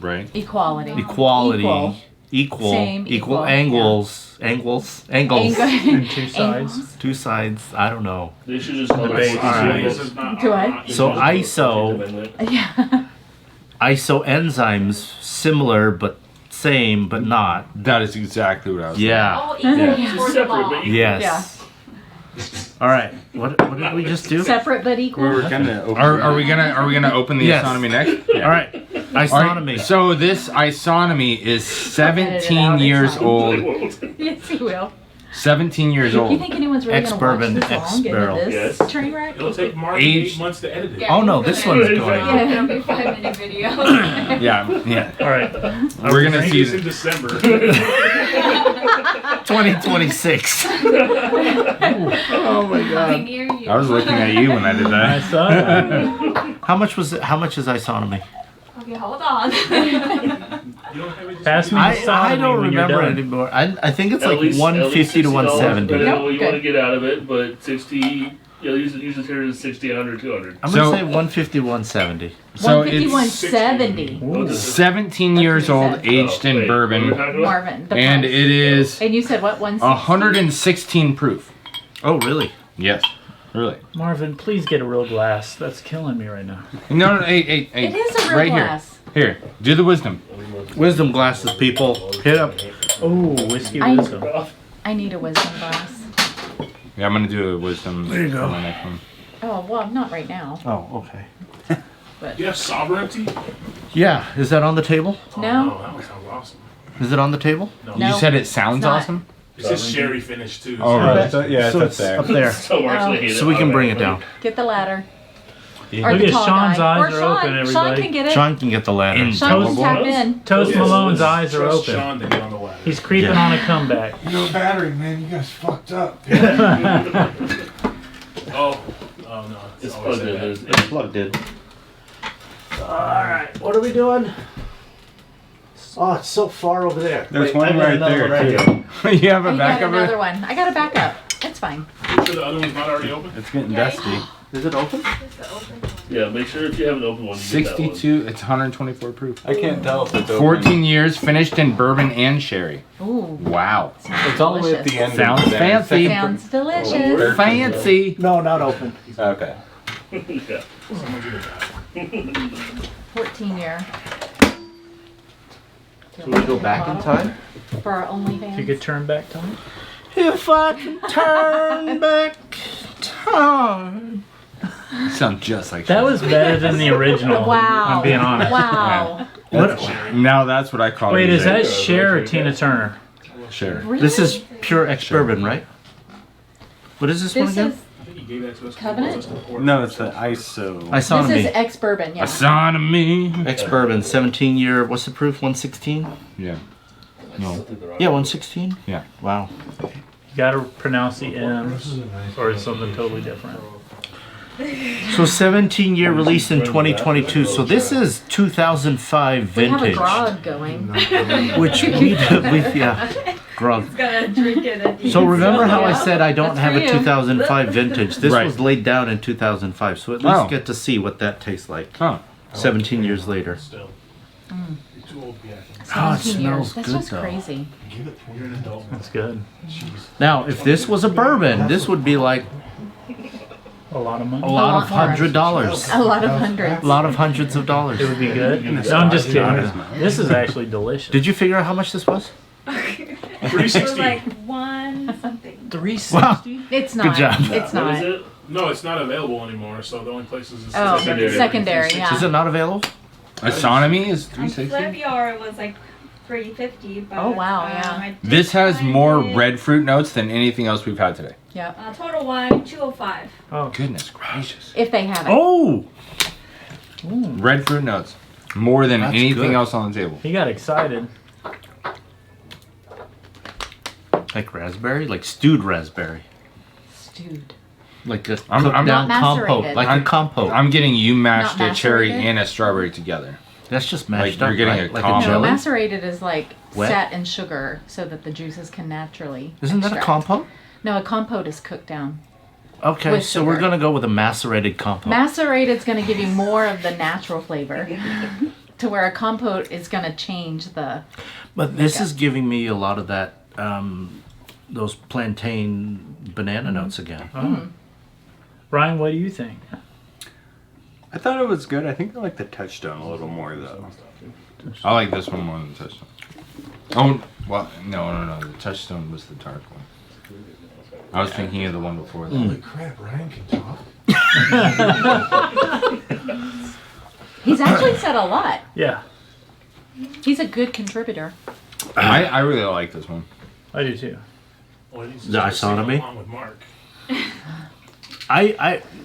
Right. Equality. equality, equal, Same, equal equal, angles, angles, angles, And two sides. two sides, I don't know. They should just call it Debate. Alright. This is not. Do I? So ISO, Yeah. isoenzymes, similar but same but not. That is exactly what I was. Yeah. All equal Yeah. Just before the separate, law. but Yes. All right. What did we just do? Separate but We equal. were gonna open Are we gonna open the Yes. astronomy next? All right. Isonomy. So this isonomy is Edit it 17 out, years it's fine. old. Yes, you will. 17 years You old. think anyone's really going to watch Ex-bourbon, this long ex-barrel. into this Yes. train wreck? It'll take Mark Age- 8 months to edit it. Yeah, Oh, no, we're this gonna- one's going. Yeah, it'll be 5-minute video. Yeah, yeah. All right. We're gonna Drink see. this in December. 2026. Oh my Coming god. near you. I was looking at you when I did I that. saw that. How much was it? How much is isonomy? Okay, hold on. You don't have it Pass me the I sodomy don't when you're remember done. anymore. I think it's At like least 150 to $60, 170. Depending on Nope, what you want to good. get out of it, but 60. Yeah, usually here is 60, 100, 200. I'm gonna So- say 150, 170. So 150, it's 170. What is it? 17 years old, aged Oh, in wait, what are we bourbon, talking about? Marvin. The and price. it is And you said what? 160? 116 proof. Oh really? Yes, really. Marvin, please get a real glass. That's killing me right now. No, hey, It is a real right glass. here. Here, do the wisdom. Wisdom glasses, people. Hit up. Oh, whiskey I- wisdom. I need a wisdom glass. Yeah, I'm gonna do a wisdom There you go. for my next one. Oh, well, not right now. Oh, okay. But You have sovereignty? Yeah, is that on the table? no. Oh, that would sound awesome. Is it on the table? No. You said it sounds It's not. awesome? It's just sherry finish too. Oh, so- right. Yeah, so it's up it's there. up there. So Mark's gonna hate it. So we can bring it down. Get the ladder. Yeah. Or Look the at tall Sean's guy. eyes Or are Sean. open, Sean everybody. can get it. Sean can get the ladder. And Sean Toast- can tap in. Toast Yeah, Malone's let's eyes are trust open. Sean to get on the ladder. He's creeping Yeah. on a comeback. No battery, man. You guys fucked up. Oh, no. It's always plugged in. that. There's- Plugged in. Alright, what are we doing? Oh, it's so far over there. There's Wait, one I got right another there, one right too. here. You have a I got backup? another one. I got a backup. It's fine. You sure the other one's not already open? It's getting Yeah, dusty. Is it open? Just the open one. Yeah, make sure if you have an open one, you get that one. 62, it's 124 proof. I can't tell if it's open. 14 years, finished in bourbon and sherry. Ooh. Wow. It's all the way at the end. Sounds of the fancy. Sounds delicious. Fancy. No, not open. Okay. Yeah. Someone's in the bathroom. 14-year. Can we go back in time? For our OnlyFans. If you could turn back time. If I can turn back time. You sound just like That was better than the original. Wow. I'm being honest. Wow. Now that's what I call Wait, it. is that Cher or Tina Turner? Cher. Really? This is pure ex-bourbon, right? What is this one This again? is I think you gave that to us. Covenant? No, it's the ISO. this is Isonomy. ex-bourbon, yeah. Astronomy. Ex-bourbon, 17-year. What's the proof? 116? Yeah. No. Yeah, 116. Yeah. Wow. You gotta pronounce the M's, or it's something totally different. So 17-year release in 2022. So this is 2005 We have a vintage, grog going. which yeah, grog. Gotta drink it at the So end. remember how I Yeah. said I don't That's have for a you. 2005 vintage? This Right. was laid down in 2005, so at least Oh. get to see what that tastes like. Huh. 17 years later. Still. You're too old to be acting. Oh, it 17 years. smells That's good just though. crazy. You're an adult. That's good. Now, if this was a bourbon, this would be like A lot of money. a lot of lot more. $100. A lot of hundreds. A lot of hundreds of dollars. It would be good. No, I'm just kidding. This is actually delicious. Did you figure out how much this was? It was 360. like one something. 360? It's not. job. It's What not. is it? No, it's not available anymore. So the only places is Oh, Secondary. secondary, Is yeah. it not available? Astronomy is On 360. Flaviar it was like 350, but Oh, wow, yeah. I did This has find more it, red fruit notes than anything else we've had today. Yeah. total wine 205. Oh, Goodness gracious. If they have it. Oh! Red fruit notes. More than That's anything good. else on the table. he got excited. Like raspberry? Like stewed raspberry. Stewed. Like a I'm- cooked I'm- down Not compote. macerated. Like a compote. I'm getting you mashed Not a cherry macerated? and a strawberry together. That's just Like, mashed you're up, getting right? a Like combo. a No, jelly? macerated is like Wet? set in sugar so that the juices can naturally. Isn't that a extract. compote? No, a compote is cooked down. Okay, With so we're sugar. gonna go with a macerated compote. Macerated is going to give you more of the natural flavor, to where a compote is going to change the. But this is giving me a lot of that, those plantain banana notes again. Oh. Ryan, what do you think? I thought it was good. I think I like the touchstone a little more though. I like this one more than the touchstone. Oh, well, no. The touchstone was the dark one. I was thinking of the one before that. Holy crap, Ryan can talk. He's actually said a lot. Yeah, He's a good contributor. I really like this one. I do too. Well, he's The just singing isonomy? along with Mark.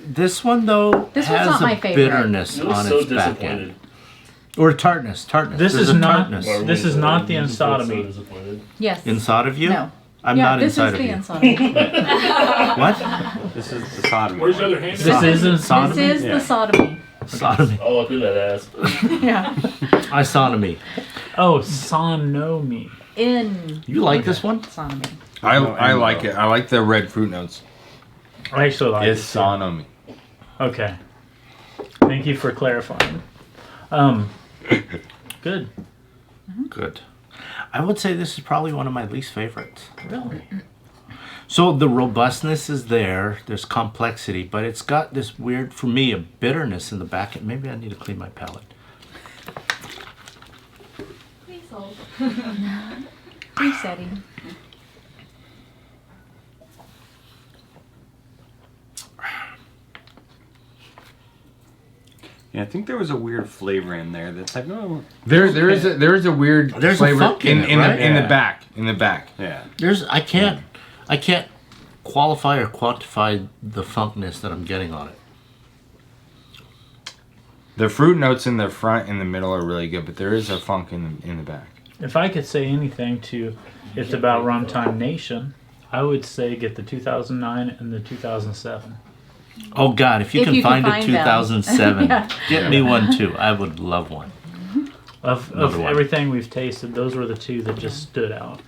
This one though This one's has not a my favorite. bitterness He was on so its back disappointed. end. Or tartness. This There's is a not- tartness. This is not the He's so Insotomy. disappointed. Yes. Inside of you? No. I'm yeah, not this inside is of the you. Insotomy. What? This is the sodomy. Where's the one. other hand? This isn't This sodomy. is Yeah. the sodomy. Sodomy. Oh, look at that ass. Yeah. Isonomy. Oh, sonomy. In You like this one? sodomy. I like it. I like the red fruit notes. I actually like It's it. too. sonomy. Okay. Thank you for clarifying. Good. Good. I would say this is probably one of my least favorites. Really? So the robustness is there. There's complexity, but it's got this weird, for me, a bitterness in the back end. Maybe I need to clean my palate. Please hold. Resetting. Yeah, I think there was a weird flavor in there that's like, oh, There is a weird There's a flavor funk in it, right? in Yeah. the back. yeah. I can't qualify or quantify the funkness that I'm getting on it. The fruit notes in the front and the middle are really good, but there is a funk in the back. If I could say anything to It's About Rum Time Nation, I would say get the 2009 and the 2007. Oh God, if you can find a them. 2007, Yeah. get me one too. I would love one. Of Another one. everything we've tasted, those were the two that just stood out.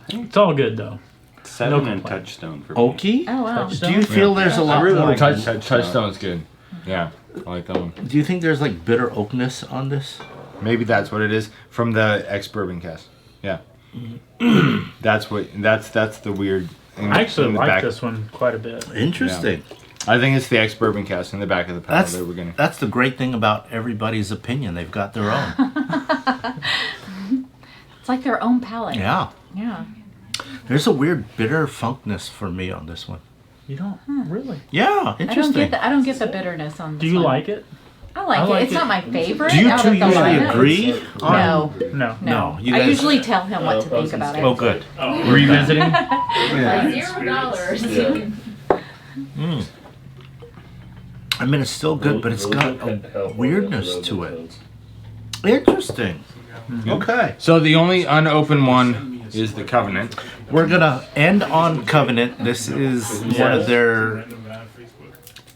It's all good though. 7 No and complaint. touchstone for me. Oaky? Oh wow. Do you feel there's a lot really more? like Touchstone's good. Yeah, I like that one. Do you think there's like bitter oakness on this? Maybe that's what it is from the ex-bourbon cast. Yeah. that's the weird. I actually in the like back. this one quite a bit. Interesting. I think it's the ex-bourbon cask in the back of the paddle that we're gonna. That's the great thing about everybody's opinion. They've got their own. It's like their own palate. Yeah. Yeah. There's a weird bitter funkness for me on this one. You don't really? Yeah, interesting. I don't get the bitterness on this Do you one. like it? I like I it. like It's it. not my favorite. Do you out two of the usually lineup. agree? No. No. No. you I guys- usually tell him what to think about it. Oh, good. Revisiting? $0. Yeah. I mean, it's still good, but it's got a weirdness to it. Interesting. Okay. So the only unopened one is the Covenant. We're going to end on Covenant. This is one of their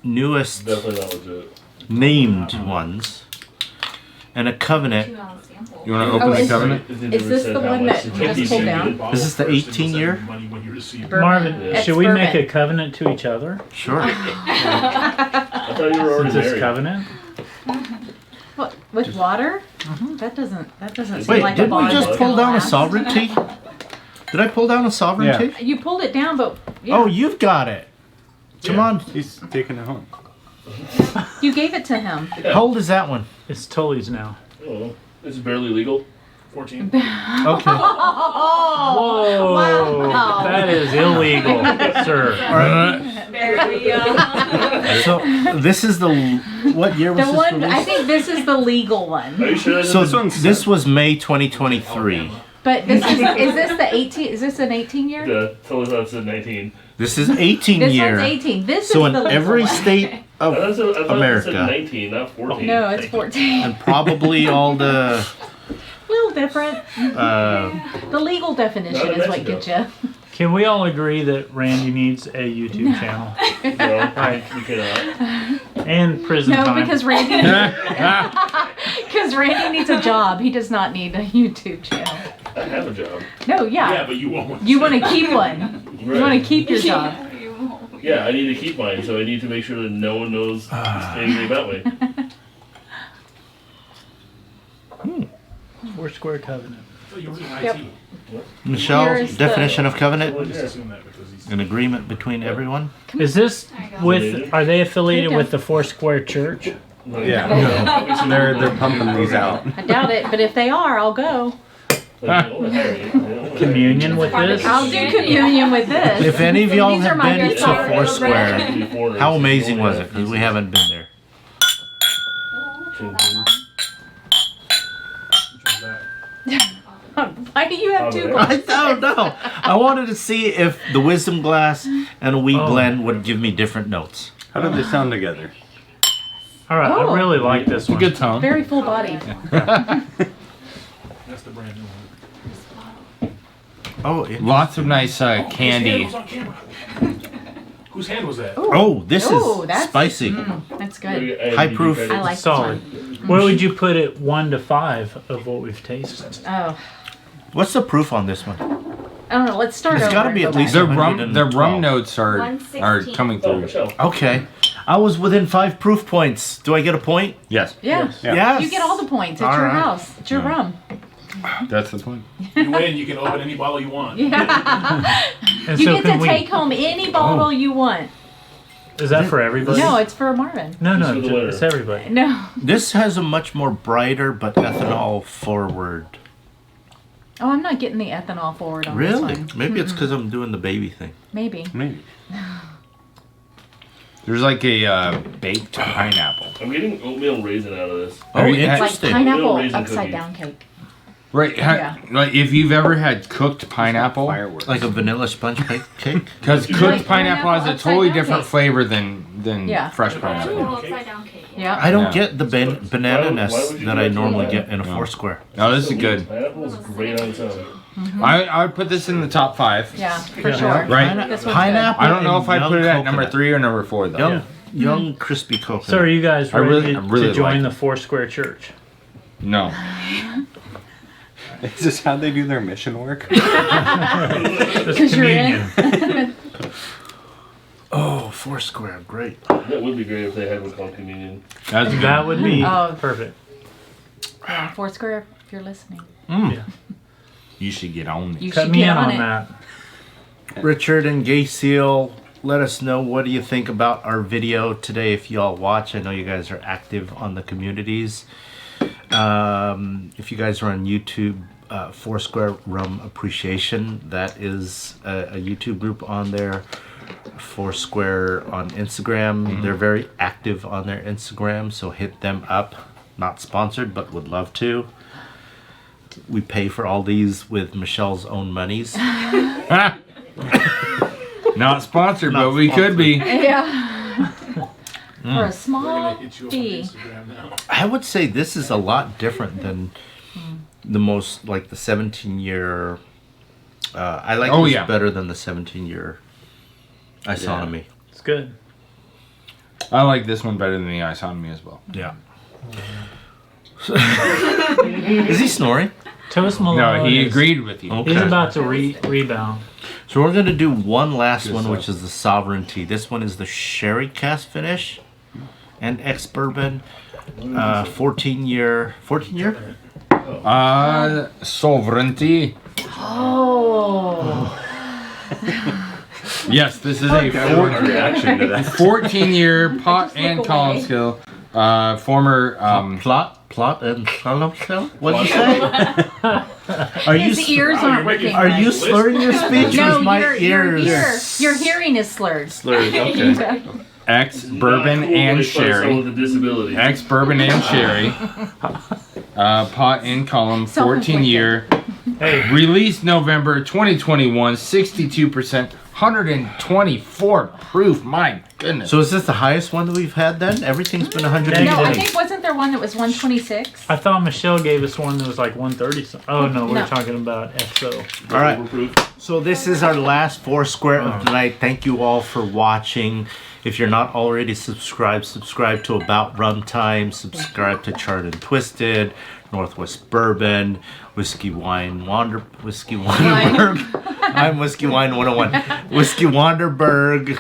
newest Definitely not legit. named ones. And a Covenant. You want to open Oh, the is- Covenant? Is this the one that you just pulled down? Is this the 18-year? Marvin, It's should we make a bourbon. covenant to each other? Sure. I thought you were already Is this married. covenant? What, with water? That doesn't seem Wait, like a didn't we bond just that's pull gonna down a last. sovereignty? Did I pull down a sovereignty? You pulled it down, but yeah. Oh, you've got it. Come on. He's taking it home. You gave it to him. How old is that one? It's Tully's now. Oh, it's barely legal. 14. Okay. Whoa! Wow. That is illegal, sir. So this is the what year was The this one, released? I think this is the legal one. Are you sure that's So this this was May 2023. But this is this the 18? Is this an 18 year? Tell us that's at 19. This is 18 This year. one's 18. This So is in the legal every one. state I of thought it said America, 19, not 14. No, it's 14. and probably all the A little different. uh, The legal definition Not in is what Mexico. gets you. Can we all agree that Randy needs a YouTube channel No, Right. you cannot. and prison No, time? because Randy needs a job. He does not need a YouTube channel. I have a job. No, Yeah, yeah. but you won't want You want to keep one. You want to keep your job. Yeah, I need to keep mine, so I need to make sure that no one knows anything about me. Foursquare Covenant. You're in IT. Yep. Michelle Here's the- definition of covenant. We'll just assume that because he's An agreement between everyone. Is this with? Are they affiliated with the Foursquare Church? Yeah. They're pumping these out. I doubt it, but if they are, I'll go. Communion with this? I'll do communion with this. If any of y'all These are have my been good to thoughts. Foursquare, how amazing was it? Because we haven't been there. Why do you have two I glasses? don't know. I wanted to see if the wisdom glass and a wheat blend would give me different notes. How do they sound together? All right, Oh. I really like this one. Good tone. Very full bodied. that's the brand new one. Oh, Lots of nice Whose hand candy. was on camera? Whose hand was that? oh, this Oh, is that's spicy. That's good. High proof. I like Solid. this one. Where would you put it 1 to 5 of what we've tasted? Oh, What's the proof on this one? I don't know. Let's start It's over. gotta and be go at least back. The rum 112. notes are 116. coming Oh, through. Michelle. Okay. I was within 5 proof points. Do I get a point? Yes, Yeah. Yeah. Yes. You get all the points. It's All your right. house. It's your rum. that's the point. You win, you can open any bottle you want. Yeah. And You so get can to we? take home any bottle you want. Is that for everybody? No, it's for Marvin. no, Just for the winner. it's everybody. No. This has a much more brighter but ethanol forward. Oh, I'm not getting the ethanol forward on Really? this one. Maybe it's because I'm doing the baby thing. Maybe. Maybe. There's like a baked pineapple. I'm getting oatmeal raisin out of this. Oh, you had- Like interesting. pineapple Raisin upside cookie. down cake. Right, Yeah. like if you've ever had cooked pineapple, Fireworks. Like a vanilla sponge cake? because Like cooked pineapple has a pineapple totally upside down different cake. flavor than Yeah. fresh pineapple. Ooh, upside down cake. Yeah. I don't Yeah. get the banana Why ness would you that do I that to normally a get in a No. Foursquare. No, this is good. Pineapple is great on its own. I would put this in the top 5. Yeah, for Yeah. sure. Right. This one's Pineapple. I don't know and if I'd young put it at number coconut. 3 or number 4 though. Young, young crispy coconut. So are you guys I ready really to join like the Foursquare Church? No. Is this how they do their mission work? This Because you're in. communion. Oh, Foursquare, great. That would be great if they had one called communion. That's good. That would be Oh. perfect. Yeah, Foursquare, if you're listening. You should get on it. You Cut should me get in on on it. that. Richard and Gay Seal, let us know what do you think about our video today if y'all watch. I know you guys are active on the communities. If you guys are on YouTube, Foursquare Rum Appreciation, that is a YouTube group on there. Foursquare on Instagram. They're very active on their Instagram, so hit them up. Not sponsored, but would love to. We pay for all these with Michelle's own monies. Not sponsored, Not but we could be. Yeah. For a We're small gonna hit you up on fee. Instagram now. I would say this is a lot different than the most, like the 17-year. I like Oh, this yeah. better than the 17-year isonomy. It's good. I like this one better than the isonomy as well. Yeah. Is he snoring? Toast Malone. No, he is- agreed with you. Okay. He's about to rebound. So we're gonna do one last Good one, stuff. which is the Sovereignty. This one is the sherry cask finish and ex bourbon. 14 year. Sovereignty. Oh. Yes, this is a Everyone's reaction to that. 14-year pot and look column away. skill. Former Plot and column skill. What'd you say? Are you His ears aren't working. are you right. slurring your speech? No, or is my your ears your hearing is slurred. slurred? Okay. ex Not bourbon cool and when it's by someone sherry. with a disability. Ex bourbon and sherry. Pot and column. Someone's 14-year. Hey, Released November 2021. 62%. 124 proof. My goodness. So is this the highest one that we've had then? Everything's been 120. No, I Negative. think wasn't there one that was 126? I thought Michelle gave us one that was like 130 something. Oh no, we No. were talking about XO. All right. Overproof. So this is our last Foursquare of the night. Thank you all for watching. If you're not already subscribed, subscribe to About Rum Time. Subscribe to Charred and Twisted, Northwest Bourbon, Whiskey Wanderberg. I'm Whiskey Wine 101. Whiskey Wanderberg.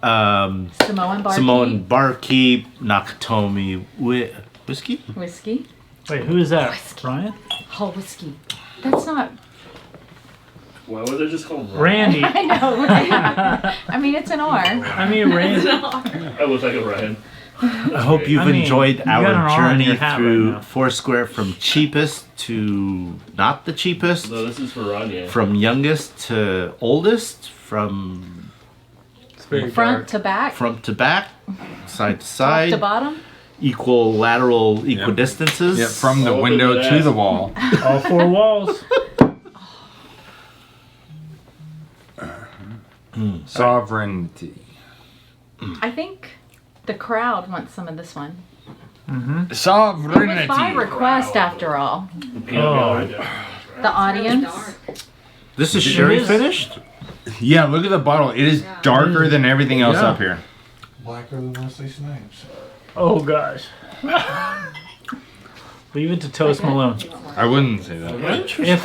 Samoan Barkeep. Samoan Barkeep. Nakatomi Whiskey. Whiskey. Wait, who is that? Whiskey. Ryan? Oh, whiskey. That's not. Why was it just called Randy. I know. Right? I mean, it's an R. I mean Randy. I was like a Ryan. I hope you've I mean, enjoyed you got an our R on journey your hat through right now. Foursquare from cheapest to not the cheapest, No, this is for Rania. from youngest to oldest, from It's very Front dark. to back. front to back, side to Top side, to bottom. equal lateral equidistances. Yeah, from the Open window that to ass. the wall. All four walls. Sovereignty. I think the crowd wants some of this one. Mm-hmm. It was Sovereignty. by request, after all. Peanut Oh. gallery. The audience. This is It sherry is. finished. Yeah, look at the bottle. It is darker than everything else Yeah. up here. Blacker than Wesley Snipes. Oh gosh. Leave it to Toast Malone. I wouldn't say that. If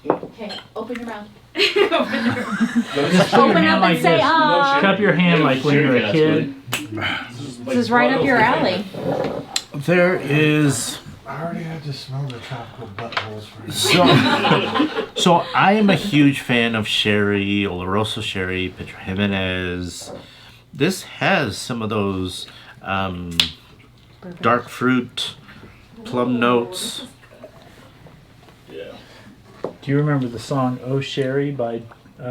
Okay, open your mouth. just put your Open hand up like and say this. ah. Cup your hand like when you're a kid. This is right up your alley. There is. I already had to smell the tropical buttholes for you. So I am a huge fan of sherry, Oloroso sherry, Pedro Jimenez. This has some of those dark fruit, plum notes. Yeah. Do you remember the song "Oh Sherry" by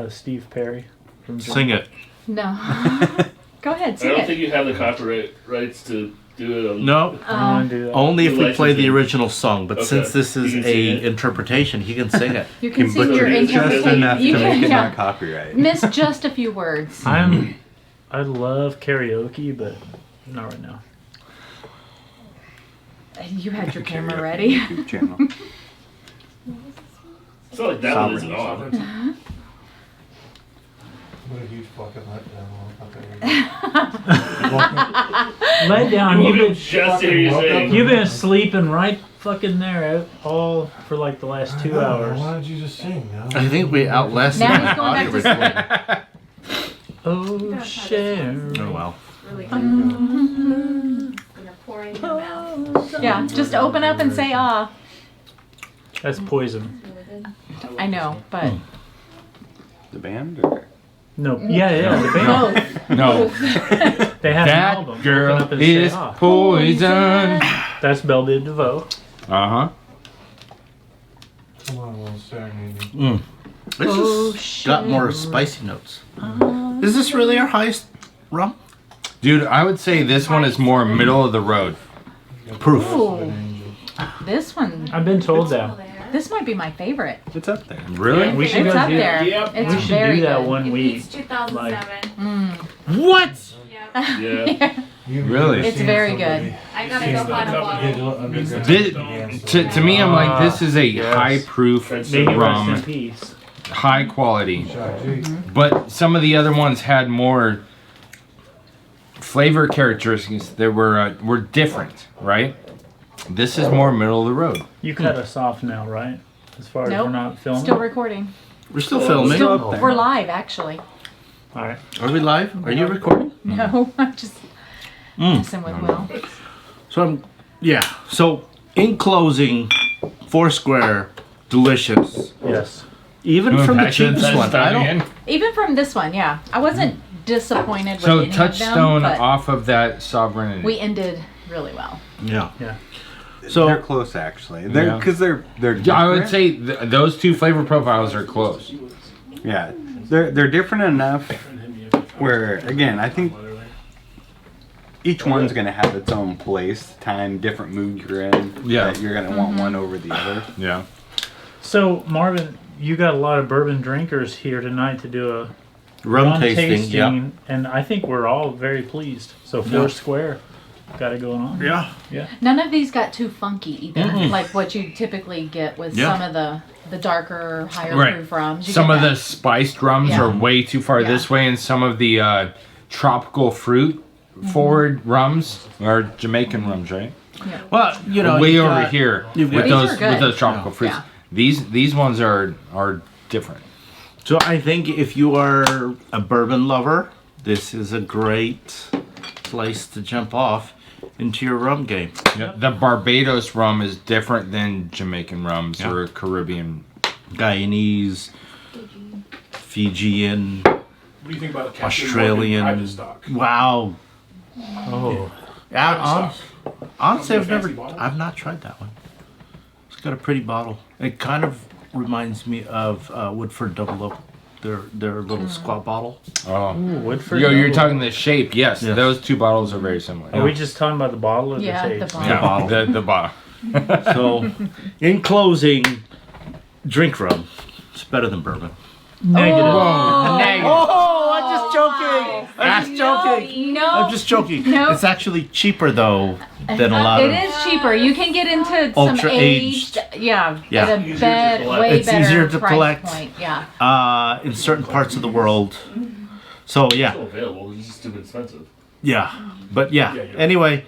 Steve Perry? From Sing it. No. Go ahead, I sing don't it. think you have the copyright rights to do it on. No, I want to do that. only if we play the Licensing. original song. But Okay. since this is You can sing a it. interpretation, he can sing it. You can Can sing butcher your it just interpretation. enough You to can, make it yeah. not copyright. Miss just a few words. I love karaoke, but not right now. You had your camera ready. YouTube channel. It's not like that one isn't on. What a huge fucking letdown. Let down. Just to hear you say. You've been sleeping right fucking there all for like the last 2 hours. Why don't you just sing? No? I think we outlasted Now the he's going audio back to recording. Oh, Sherry. Oh well. Really good. When you're pouring in your mouth. Yeah, just open up and say ah. That's poison. Really good. I know, but The band? Or? No, yeah, the band. No, They have an that album. girl Open Up and is Stay Off. poison. That's Belle de DeVoe. Uh-huh. Come on, a little serenade. This has got more spicy notes. Is this really our highest rum? Dude, I would say this one is more middle of the road. Proof. Ooh, this one, I've been told Still that. there. this might be my favorite. It's up there. Really? We should It's go up do there. Yep. It's We should very do that good. one It week. beats 2007. What? Yeah. Yeah. Really? It's very good. I gotta go find a bottle. This, to me, I'm like, this is a Yes. high proof May he rest in rum, peace. high quality. Shot G. But some of the other ones had more flavor characteristics that were different, right? This is more middle of the road. You cut us off now, right? As far as Nope. we're not filming. Still recording. We're still filming. Still, we're live, actually. All right. Are we live? Are you recording? No, I'm just messing with Will. So So in closing, Foursquare, delicious. Yes. Even from the cheapest Touchstone one. I don't. again? Even from this one, yeah. I wasn't disappointed with So any touchstone of them, but off of that sovereignty. we ended really well. Yeah. Yeah. So They're close, actually. They're Yeah. because they're Yeah, I would different. say those two flavor profiles are close. Yeah, they're different enough where, again, I think each one's gonna have its own place, time, different mood you're in. Yeah. that you're gonna want one over the other. Yeah. So Marvin, you got a lot of bourbon drinkers here tonight to do a rum tasting. Yeah. and I think we're all very pleased. So Foursquare got it going on. Yeah. None of these got too funky either, like what you typically get with Yeah. some of the darker, higher Right. proof rums. You Some get of the that. spiced rums Yeah. are way too far Yeah. this way, and some of the tropical fruit forward rums are Jamaican rums, right? Well, you know, way you've over got- here you've with got- These those are good. with those tropical fruits. Yeah. These ones are different. So I think if you are a bourbon lover, this is a great place to jump off into your rum game. Yeah. The Barbados rum is different than Jamaican rums Yeah. or Caribbean. Guyanese, Fijian, What do you think about Captain Australian. Morgan private stock? Wow. Oh, Yeah, honestly, Fancy bottle? I've not tried that one. It's got a pretty bottle. It kind of reminds me of Woodford Double Oak, their little squat bottle. Oh, Woodford. you're Double. talking the shape. Yes, Yes. those two bottles are very similar. Are we just talking about the bottle or Yeah, the the taste? bottle. Yeah, bottle. the bottle. So, in closing, drink rum. It's better than bourbon. Negative. Oh, I'm just joking. I'm just joking. No, I'm just joking. No. It's actually cheaper though than a lot it of. is cheaper. You can get into some Ultra aged, aged. yeah, Yeah. at a Easier to bed, collect. way It's better easier to price collect. point. Yeah. In certain parts of the world. So It's yeah, still available. It's just stupid expensive. yeah, but yeah. Yeah, you're- Anyway,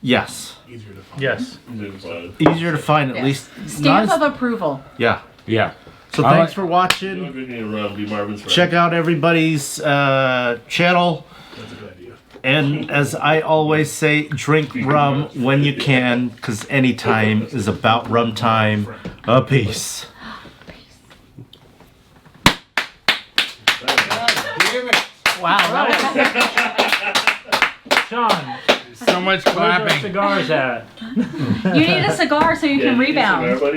yes, Easier to find. Yes. Easier to find. easier to find at Yeah. least. Stamp non- of approval. Yeah. Yeah. So I thanks like- for Don't watching. drink any rum. Be Marvin's friend. Check out everybody's channel. That's a good idea. And as I always say, drink rum when you can, because any time is about rum time. Peace. Wow. Sean, So much where's our clapping. cigars at? You need a cigar so you Yeah, can you rebound. cigar, buddy?